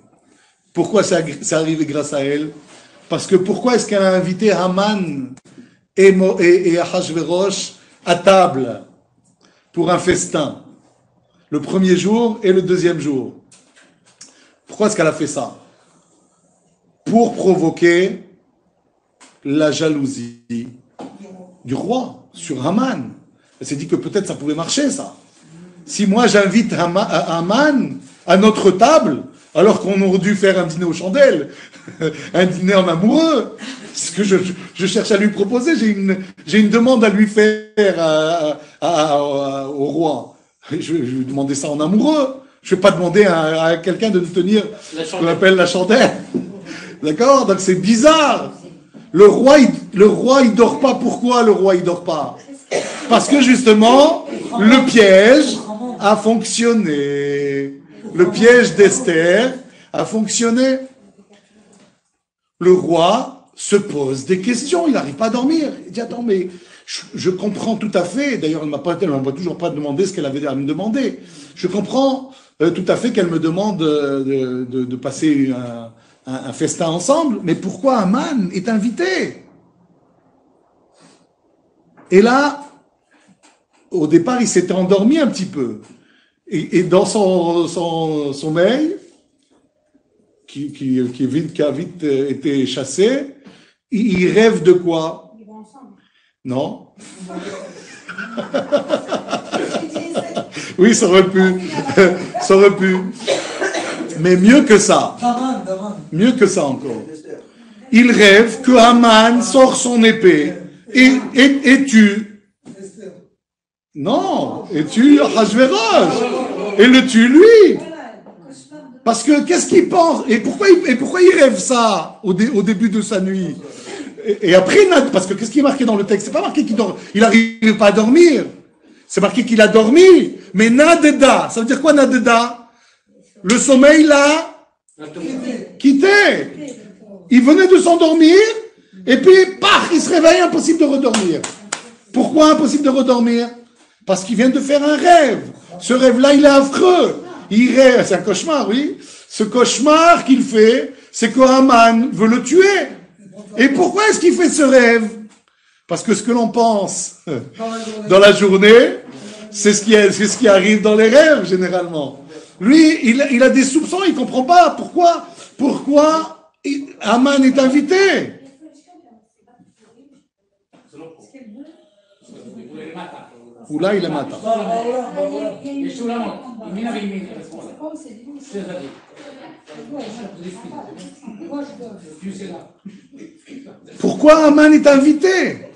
Pourquoi c'est arrivé grâce à elle? Parce que pourquoi est-ce qu'elle a invité Haman et Ahashverosh à table pour un festin, le premier jour et le deuxième jour? Pourquoi est-ce qu'elle a fait ça? Pour provoquer la jalousie du roi sur Haman. Elle s'est dit que peut-être ça pouvait marcher, ça. Si moi j'invite Haman à notre table, alors qu'on aurait dû faire un dîner aux chandelles, un dîner en amoureux, ce que je cherche à lui proposer, j'ai une demande à lui faire au roi. Je vais lui demander ça en amoureux. Je ne vais pas demander à quelqu'un de nous tenir ce qu'on appelle la chandelle. D'accord? Donc c'est bizarre. Le roi, il dort pas. Pourquoi le roi, il dort pas? Parce que justement, le piège a fonctionné. Le piège d'Esther a fonctionné. Le roi se pose des questions. Il n'arrive pas à dormir. Il dit, attends, mais je comprends tout à fait. D'ailleurs, elle ne m'a toujours pas demandé ce qu'elle avait à me demander. Je comprends tout à fait qu'elle me demande de passer un festin ensemble. Mais pourquoi Haman est invité? Et là, au départ, il s'était endormi un petit peu. Et dans son sommeil, qui a vite été chassé, il rêve de quoi? Ils vont ensemble. Non. Oui, ça aurait pu. Ça aurait pu. Mais mieux que ça. Mieux que ça encore. Il rêve que Haman sort son épée et tue. Non, et tue Ahasverosh. Et le tue lui. Parce que qu'est-ce qu'il pense? Et pourquoi il rêve ça au début de sa nuit? Et après, parce que qu'est-ce qui est marqué dans le texte? C'est pas marqué qu'il dort. Il n'arrive pas à dormir. C'est marqué qu'il a dormi. Mais nadeda. Ça veut dire quoi nadeda? Le sommeil l'a quitté. Il venait de s'endormir. Et puis, paf, il se réveille, impossible de redormir. Pourquoi impossible de redormir? Parce qu'il vient de faire un rêve. Ce rêve-là, il est affreux. Il rêve, c'est un cauchemar, oui. Ce cauchemar qu'il fait, c'est que Haman veut le tuer. Et pourquoi est-ce qu'il fait ce rêve? Parce que ce que l'on pense dans la journée, c'est ce qui arrive dans les rêves, généralement. Lui, il a des soupçons, il comprend pas pourquoi Haman est invité. Oula, il est matin. Pourquoi Haman est invité?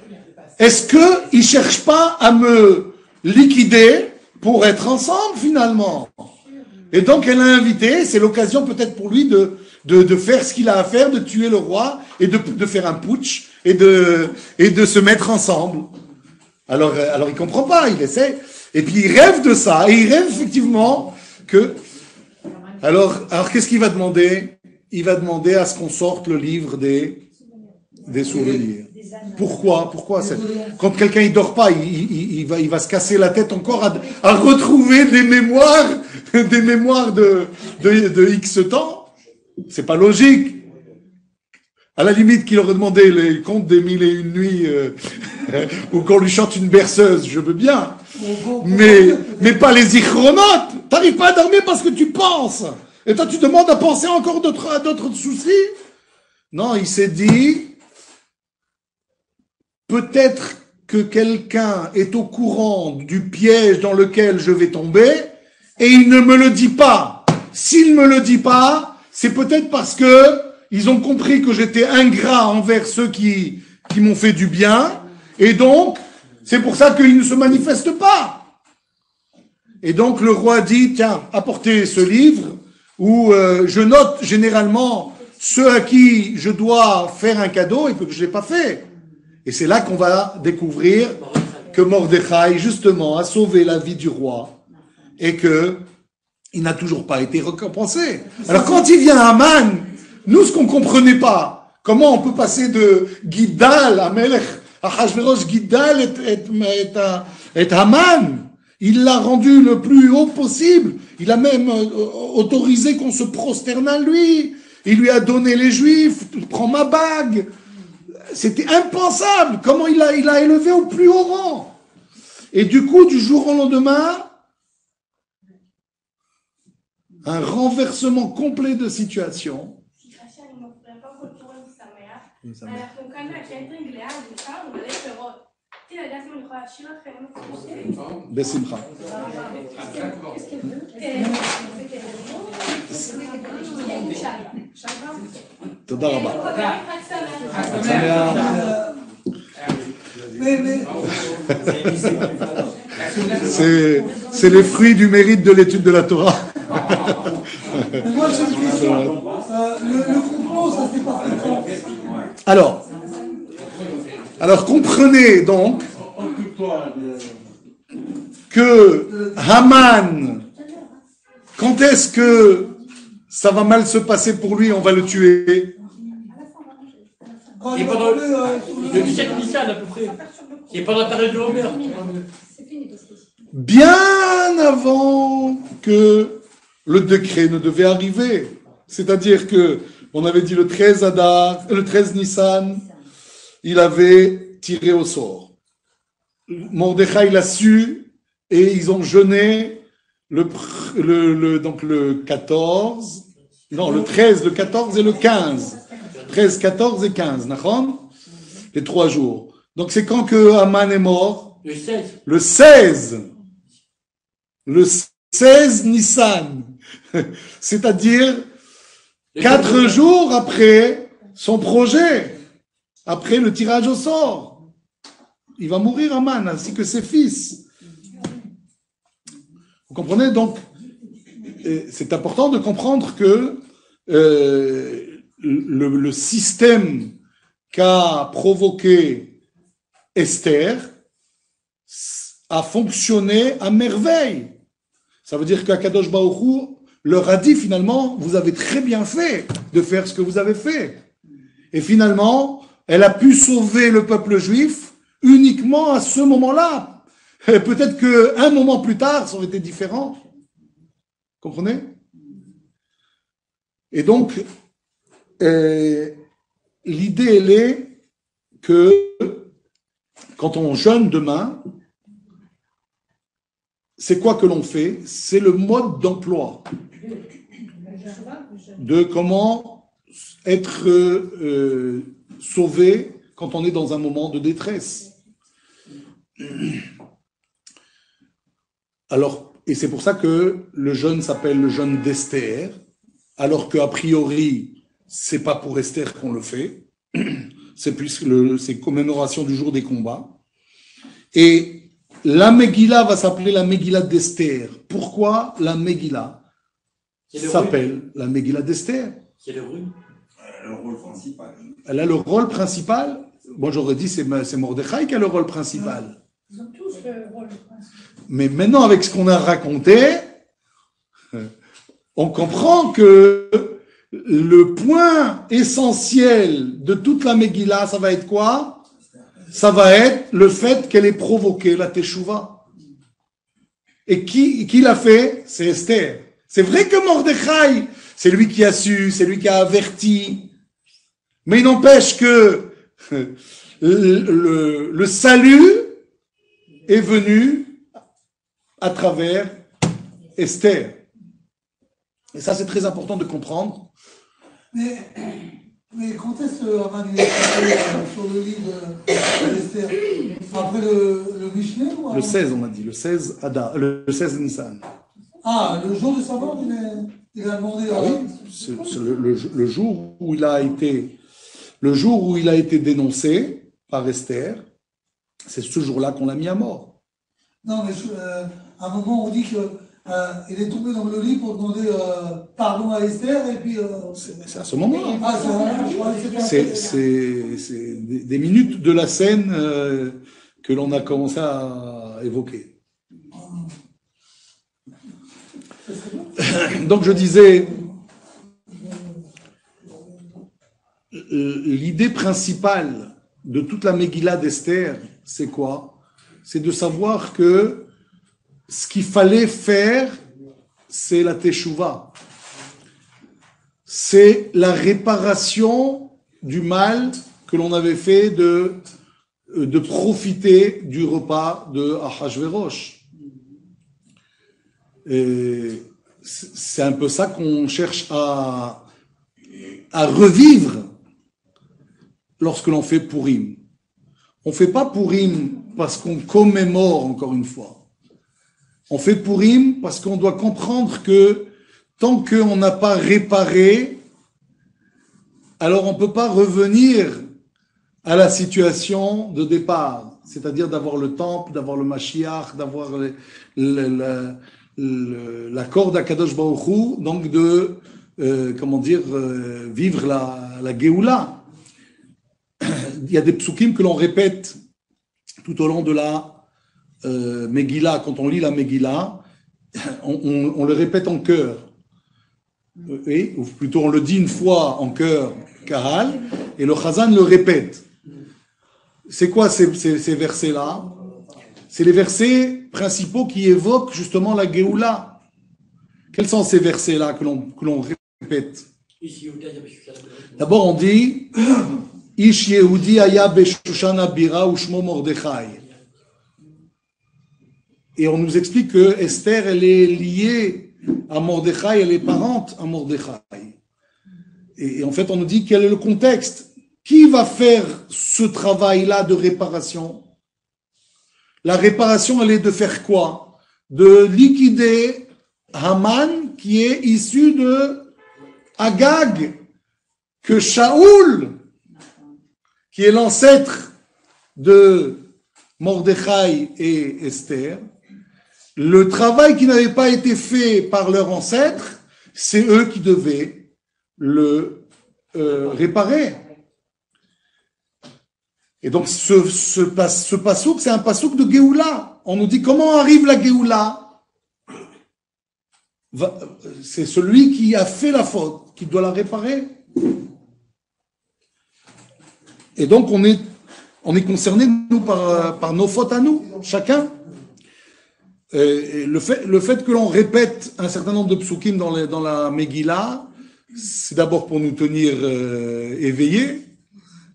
Est-ce qu'il ne cherche pas à me liquider pour être ensemble finalement? Et donc elle l'a invité, c'est l'occasion peut-être pour lui de faire ce qu'il a à faire, de tuer le roi et de faire un putsch et de se mettre ensemble. Alors il comprend pas, il essaie, et puis il rêve de ça, et il rêve effectivement que... Alors qu'est-ce qu'il va demander? Il va demander à ce qu'on sorte le livre des souvenirs. Pourquoi quand quelqu'un il dort pas, il va se casser la tête encore à retrouver des mémoires de X temps. C'est pas logique. À la limite qu'il aurait demandé les contes des 1001 nuits ou qu'on lui chante une berceuse, je veux bien. Mais pas les ichronotes. T'arrives pas à dormir parce que tu penses. Et toi tu demandes à penser encore à d'autres soucis. Non, il s'est dit, peut-être que quelqu'un est au courant du piège dans lequel je vais tomber et il ne me le dit pas. S'il ne me le dit pas, c'est peut-être parce que ils ont compris que j'étais ingrat envers ceux qui m'ont fait du bien, et donc, c'est pour ça qu'ils ne se manifestent pas. Et donc, le roi dit, tiens, apportez ce livre, où je note généralement ceux à qui je dois faire un cadeau et que je n'ai pas fait. Et c'est là qu'on va découvrir que Mordechai, justement, a sauvé la vie du roi, et que il n'a toujours pas été récompensé. Alors, quand il vient à Haman, nous, ce qu'on comprenait pas, comment on peut passer de Gidal à Melech, à Hachverosh, Gidal et Haman. Il l'a rendu le plus haut possible. Il a même autorisé qu'on se prosterne à lui. Il lui a donné les Juifs, prends ma bague. C'était impensable. Comment il l'a élevé au plus haut rang. Et du coup, du jour au lendemain, un renversement complet de situation. Besimcha. תודה רבה. C'est les fruits du mérite de l'étude de la Torah. Moi, j'ai une question. Le complot, ça s'est passé quand? Alors comprenez donc que Haman, quand est-ce que ça va mal se passer pour lui, on va le tuer? Et pendant le 17 Nissan à peu près. Et pendant la période de Homer. Bien avant que le décret ne devait arriver. C'est-à-dire que, on avait dit le 13 Nissan, il avait tiré au sort. Mordechai l'a su et ils ont jeûné donc le 14, non, le 13, le 14 et le 15. 13, 14 et 15, d'accord? Les 3 jours. Donc c'est quand que Haman est mort? Le 16. Le 16. Le 16 Nissan. C'est-à-dire 4 jours après son projet, après le tirage au sort. Il va mourir Haman, ainsi que ses fils. Vous comprenez? Donc, c'est important de comprendre que le système qu'a provoqué Esther a fonctionné à merveille. Ça veut dire qu'Akadosh Baruch Hu leur a dit finalement, vous avez très bien fait de faire ce que vous avez fait. Et finalement, elle a pu sauver le peuple juif uniquement à ce moment-là. Peut-être qu'un moment plus tard, ça aurait été différent. Comprenez? Et donc, l'idée, elle est que quand on jeûne demain, c'est quoi que l'on fait? C'est le mode d'emploi de comment être sauvé quand on est dans un moment de détresse. Alors, et c'est pour ça que le jeûne s'appelle le jeûne d'Esther, alors qu'a priori, c'est pas pour Esther qu'on le fait, c'est plus c'est commémoration du jour des combats. Et la Megillah va s'appeler la Megillah d'Esther. Pourquoi la Megillah s'appelle la Megillah d'Esther? C'est le rhume. Le rôle principal. Elle a le rôle principal. Moi, j'aurais dit c'est Mordechai qui a le rôle principal. Ils ont tous le rôle principal. Mais maintenant, avec ce qu'on a raconté, on comprend que le point essentiel de toute la Megillah, ça va être quoi? Ça va être le fait qu'elle ait provoqué la Teshuvah. Et qui l'a fait? C'est Esther. C'est vrai que Mordechai, c'est lui qui a su, c'est lui qui a averti. Mais il n'empêche que le salut est venu à travers Esther. Et ça, c'est très important de comprendre. Mais quand est-ce que Haman est passé sur le lit d'Esther? Après le Mishneh ou Le 16, on a dit, le 16 Adar, le 16 Nissan. Ah, le jour de sa mort, il a demandé à... Oui, c'est le jour où il a été dénoncé par Esther, c'est ce jour-là qu'on l'a mis à mort. Non, mais à un moment, on dit qu'il est tombé dans le lit pour demander pardon à Esther, et puis... C'est à ce moment-là. Ah, C'est des minutes de la scène que l'on a commencé à évoquer. Donc je disais, l'idée principale de toute la Megillah d'Esther, c'est quoi? C'est de savoir que ce qu'il fallait faire, c'est la Teshuvah. C'est la réparation du mal que l'on avait fait de profiter du repas de Ahashverosh. Et c'est un peu ça qu'on cherche à revivre lorsque l'on fait Purim. On fait pas Purim parce qu'on commémore, encore une fois. On fait Purim parce qu'on doit comprendre que tant qu'on n'a pas réparé, alors on ne peut pas revenir à la situation de départ, c'est-à-dire d'avoir le temple, d'avoir le Mashiach, d'avoir l'accord d'Akadosh Baruch Hu, donc de, vivre la Géoula. Il y a des psukim que l'on répète tout au long de la Megillah. Quand on lit la Megillah, on le répète en chœur. Oui, ou plutôt on le dit une fois en chœur, Kahal, et le Chazan le répète. C'est quoi ces versets-là? C'est les versets principaux qui évoquent justement la Géoula. Quels sont ces versets-là que l'on répète? D'abord on dit Ish Yehudi aya beshushan bira ushmo Mordechai. Et on nous explique que Esther, elle est liée à Mordechai, elle est parente à Mordechai. Et en fait, on nous dit quel est le contexte. Qui va faire ce travail-là de réparation? La réparation, elle est de faire quoi? De liquider Haman, qui est issu de Agag, que Shaoul, qui est l'ancêtre de Mordechai et Esther, le travail qui n'avait pas été fait par leur ancêtre, c'est eux qui devaient le réparer. Et donc ce pasouk, c'est un pasouk de Géoula. On nous dit comment arrive la Géoula. C'est celui qui a fait la faute, qui doit la réparer. Et donc on est concerné nous par nos fautes à nous, chacun. Et le fait que l'on répète un certain nombre de psukim dans la Megillah, c'est d'abord pour nous tenir éveillés,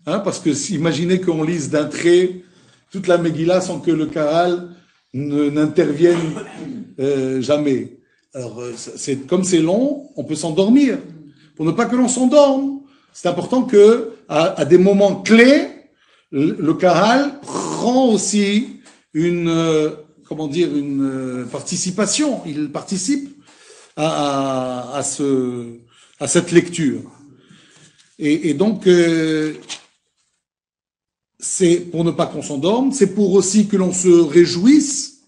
hein, parce que imaginez qu'on lise d'un trait toute la Megillah sans que le Kahal n'intervienne jamais. Alors, comme c'est long, on peut s'endormir. Pour ne pas que l'on s'endorme, c'est important que à des moments clés, le Kahal prend aussi une participation. Il participe à cette lecture. Et donc, c'est pour ne pas qu'on s'endorme, c'est pour aussi que l'on se réjouisse,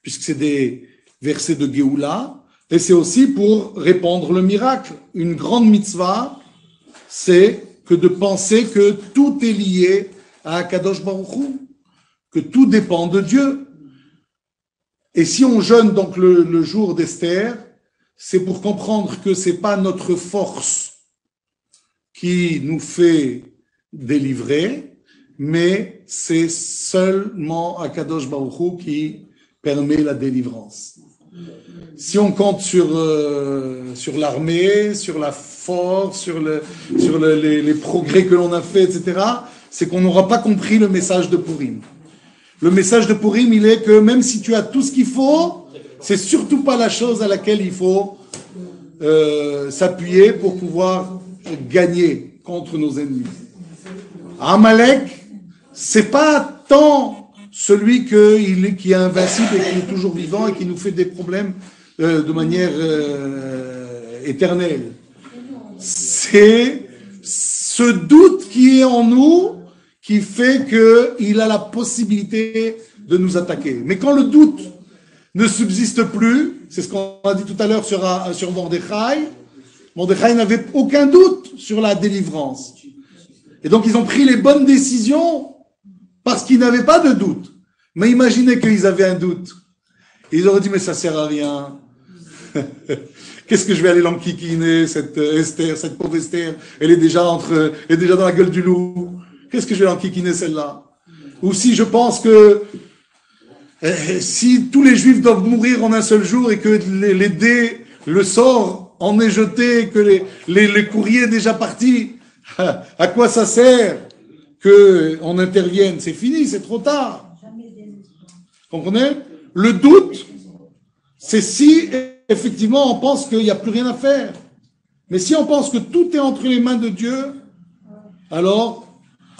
puisque c'est des versets de Géoula, et c'est aussi pour répandre le miracle. Une grande mitzvah, c'est que de penser que tout est lié à Kadosh Baruch Hu, que tout dépend de Dieu. Et si on jeûne donc le jour d'Esther, c'est pour comprendre que c'est pas notre force qui nous fait délivrer, mais c'est seulement Akadosh Baruch Hu qui permet la délivrance. Si on compte sur l'armée, sur la force, sur les progrès que l'on a fait, etc., c'est qu'on n'aura pas compris le message de Purim. Le message de Purim, il est que même si tu as tout ce qu'il faut, c'est surtout pas la chose à laquelle il faut s'appuyer pour pouvoir gagner contre nos ennemis. Amalek, c'est pas tant celui qui est invincible et qui est toujours vivant et qui nous fait des problèmes de manière éternelle. C'est ce doute qui est en nous qui fait qu'il a la possibilité de nous attaquer. Mais quand le doute ne subsiste plus, c'est ce qu'on a dit tout à l'heure sur Mordechai, Mordechai n'avait aucun doute sur la délivrance. Et donc ils ont pris les bonnes décisions parce qu'ils n'avaient pas de doute. Mais imaginez qu'ils avaient un doute. Ils auraient dit, mais ça sert à rien. Qu'est-ce que je vais aller l'enquiquiner, cette Esther, cette pauvre Esther, elle est déjà dans la gueule du loup. Qu'est-ce que je vais l'enquiquiner celle-là? Ou si je pense que si tous les Juifs doivent mourir en un seul jour et que les dés, le sort en est jeté, que les courriers déjà partis, à quoi ça sert qu'on intervienne? C'est fini, c'est trop tard. Comprenez? Le doute, c'est si effectivement on pense qu'il n'y a plus rien à faire. Mais si on pense que tout est entre les mains de Dieu, alors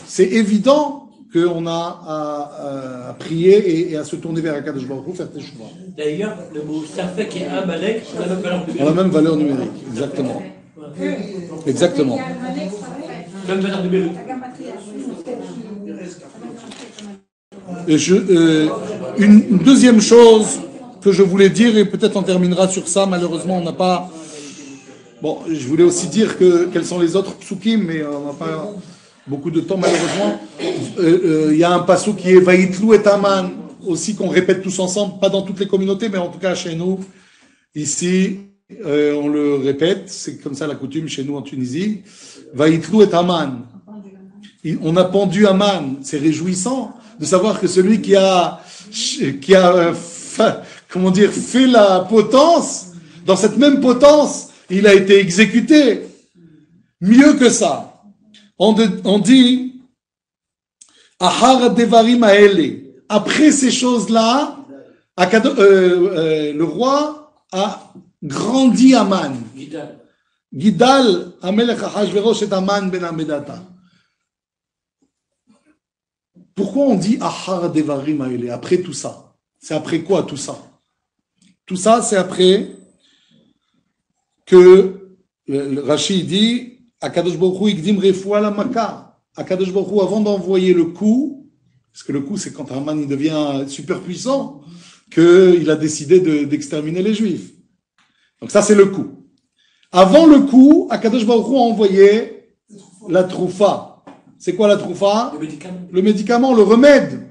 c'est évident qu'on a à prier et à se tourner vers Akadosh Baruch Hu, faire tes choix. D'ailleurs, le mot Safek et Amalek ont la même valeur numérique. On a la même valeur numérique, exactement. Exactement. Même valeur numérique. Et une deuxième chose que je voulais dire, et peut-être on terminera sur ça, malheureusement on n'a pas... Bon, je voulais aussi dire quels sont les autres psukim, mais on n'a pas beaucoup de temps malheureusement. Il y a un passou qui est Vaïtlou et Aman, aussi qu'on répète tous ensemble, pas dans toutes les communautés, mais en tout cas chez nous, ici, on le répète, c'est comme ça la coutume chez nous en Tunisie. Vaïtlou et Aman. On a pendu Aman, c'est réjouissant de savoir que celui qui a fait la potence, dans cette même potence, il a été exécuté. Mieux que ça, on dit Ahar Devarim Aele. Après ces choses-là, Le roi a grandi Aman. Guidal. Gidal, Amelech Achashverosh et Aman ben Amedata. Pourquoi on dit Ahar Devarim Haele après tout ça? C'est après quoi tout ça? Tout ça, c'est après que Rashi dit Akadosh Baruch Hu Ikdim Refoua la Maka. Akadosh Baruch Hu, avant d'envoyer le coup, parce que le coup, c'est quand Haman il devient super puissant, qu'il a décidé d'exterminer les Juifs. Donc ça, c'est le coup. Avant le coup, Akadosh Baruch Hu a envoyé la troufa. C'est quoi la troufa? Le médicament. Le médicament, le remède.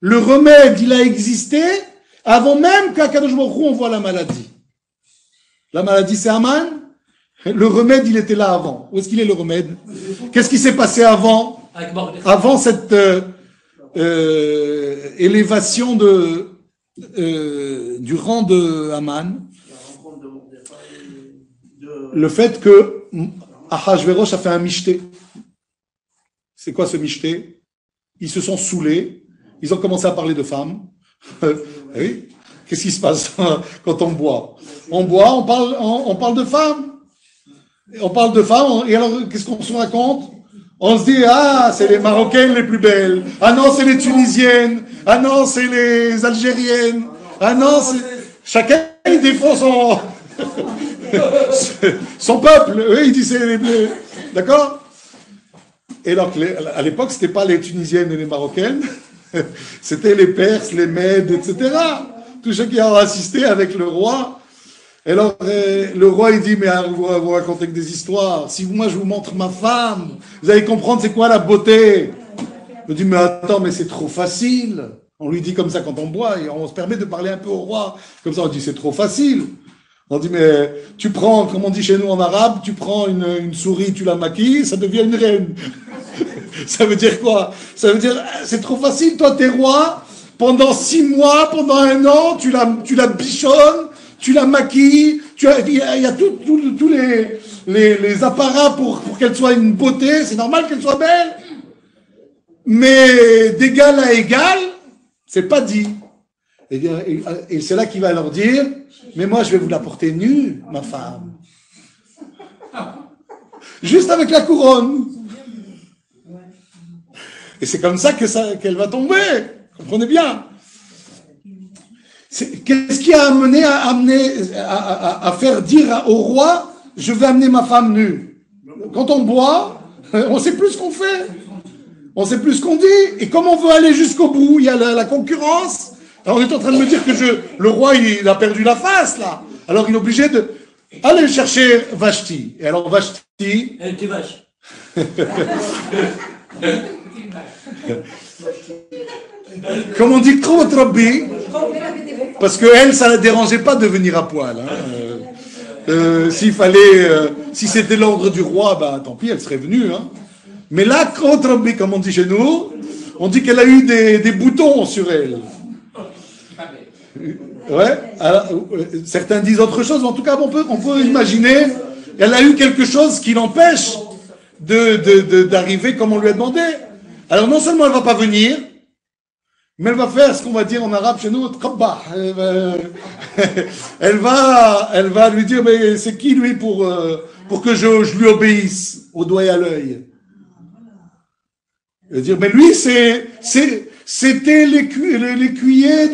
Le remède, il a existé avant même qu'Akadosh Baruch Hu envoie la maladie. La maladie, c'est Haman. Le remède, il était là avant. Où est-ce qu'il est le remède? Qu'est-ce qui s'est passé avant? Avec Mordechai. Avant cette élévation du rang de Haman, le fait que Ahashverosh a fait un michté. C'est quoi ce michté? Ils se sont saoulés, ils ont commencé à parler de femmes. Oui. Qu'est-ce qui se passe quand on boit? On boit, on parle de femmes. On parle de femmes, et alors qu'est-ce qu'on se raconte? On se dit, ah, c'est les Marocaines les plus belles. Ah non, c'est les Tunisiennes. Ah non, c'est les Algériennes. Ah non, c'est... Chacun, il défend son peuple. Oui, il dit c'est les bleus. D'accord? Et donc, à l'époque, c'était pas les Tunisiennes et les Marocaines. C'était les Perses, les Mèdes, etc. Tous ceux qui ont assisté avec le roi. Et alors, le roi, il dit, mais vous racontez que des histoires. Si moi, je vous montre ma femme, vous allez comprendre c'est quoi la beauté. Il dit, mais attends, mais c'est trop facile. On lui dit comme ça quand on boit, et on se permet de parler un peu au roi. Comme ça, on dit, c'est trop facile. On dit, mais tu prends, comme on dit chez nous en arabe, tu prends une souris, tu la maquilles, ça devient une reine. Ça veut dire quoi? Ça veut dire, c'est trop facile, toi, t'es roi. Pendant 6 mois, pendant 1 an, tu la bichonnes. Tu la maquilles, il y a tous les apparats pour qu'elle soit une beauté, c'est normal qu'elle soit belle. Mais d'égal à égal, c'est pas dit. Et c'est là qu'il va leur dire, mais moi je vais vous la porter nue, ma femme. Juste avec la couronne. Et c'est comme ça qu'elle va tomber. Comprenez bien. Qu'est-ce qui a amené à faire dire au roi, je vais amener ma femme nue? Quand on boit, on sait plus ce qu'on fait. On sait plus ce qu'on dit. Et comme on veut aller jusqu'au bout, il y a la concurrence. Alors on est en train de me dire que le roi, il a perdu la face, là. Alors il est obligé de aller chercher Vashti. Et alors Vashti... Elle était vache. Comme on dit, trop Rabbi, parce que elle, ça la dérangeait pas de venir à poil. Hein. S'il fallait, si c'était l'ordre du roi, bah tant pis, elle serait venue. Hein. Mais là, trop Rabbi, comme on dit chez nous, on dit qu'elle a eu des boutons sur elle. Ouais. Alors, certains disent autre chose. En tout cas, on peut imaginer. Elle a eu quelque chose qui l'empêche d'arriver comme on lui a demandé. Alors non seulement elle va pas venir, mais elle va faire ce qu'on va dire en arabe chez nous, tqabbah. Elle va lui dire, mais c'est qui lui pour que je lui obéisse au doigt et à l'œil. Elle va dire, mais lui c'était l'écuyer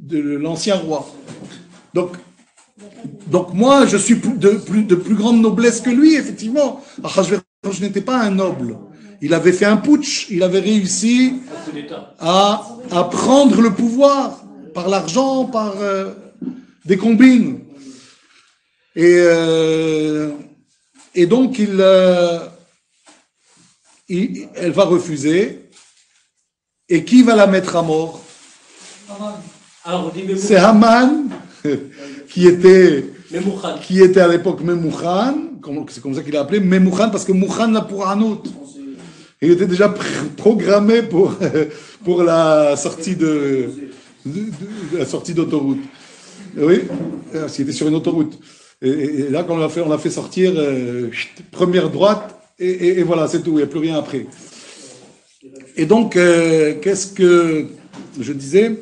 de l'ancien roi. Donc moi, je suis de plus grande noblesse que lui, effectivement. Achashverosh n'était pas un noble. Il avait fait un putsch. Il avait réussi à prendre le pouvoir par l'argent, par des combines. Et donc, elle va refuser. Et qui va la mettre à mort? C'est Haman. Qui était à l'époque Memouchan, c'est comme ça qu'il a appelé Memouchan, parce que Mouchan la pour un autre. Il était déjà programmé pour la sortie d'autoroute. Oui, parce qu'il était sur une autoroute. Et là, quand on l'a fait sortir, première droite, et voilà, c'est tout, il n'y a plus rien après. Et donc, qu'est-ce que je disais?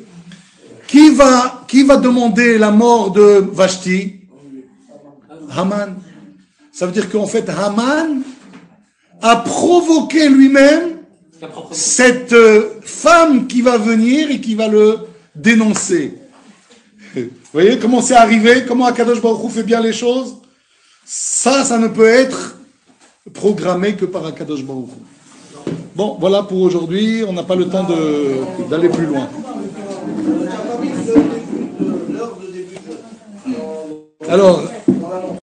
Qui va demander la mort de Vashti? Haman. Ça veut dire qu'en fait, Haman a provoqué lui-même cette femme qui va venir et qui va le dénoncer. Vous voyez comment c'est arrivé? Comment Akadosh Baruch Hu fait bien les choses? Ça ne peut être programmé que par Akadosh Baruch Hu. Bon, voilà pour aujourd'hui. On n'a pas le temps d'aller plus loin. Alors,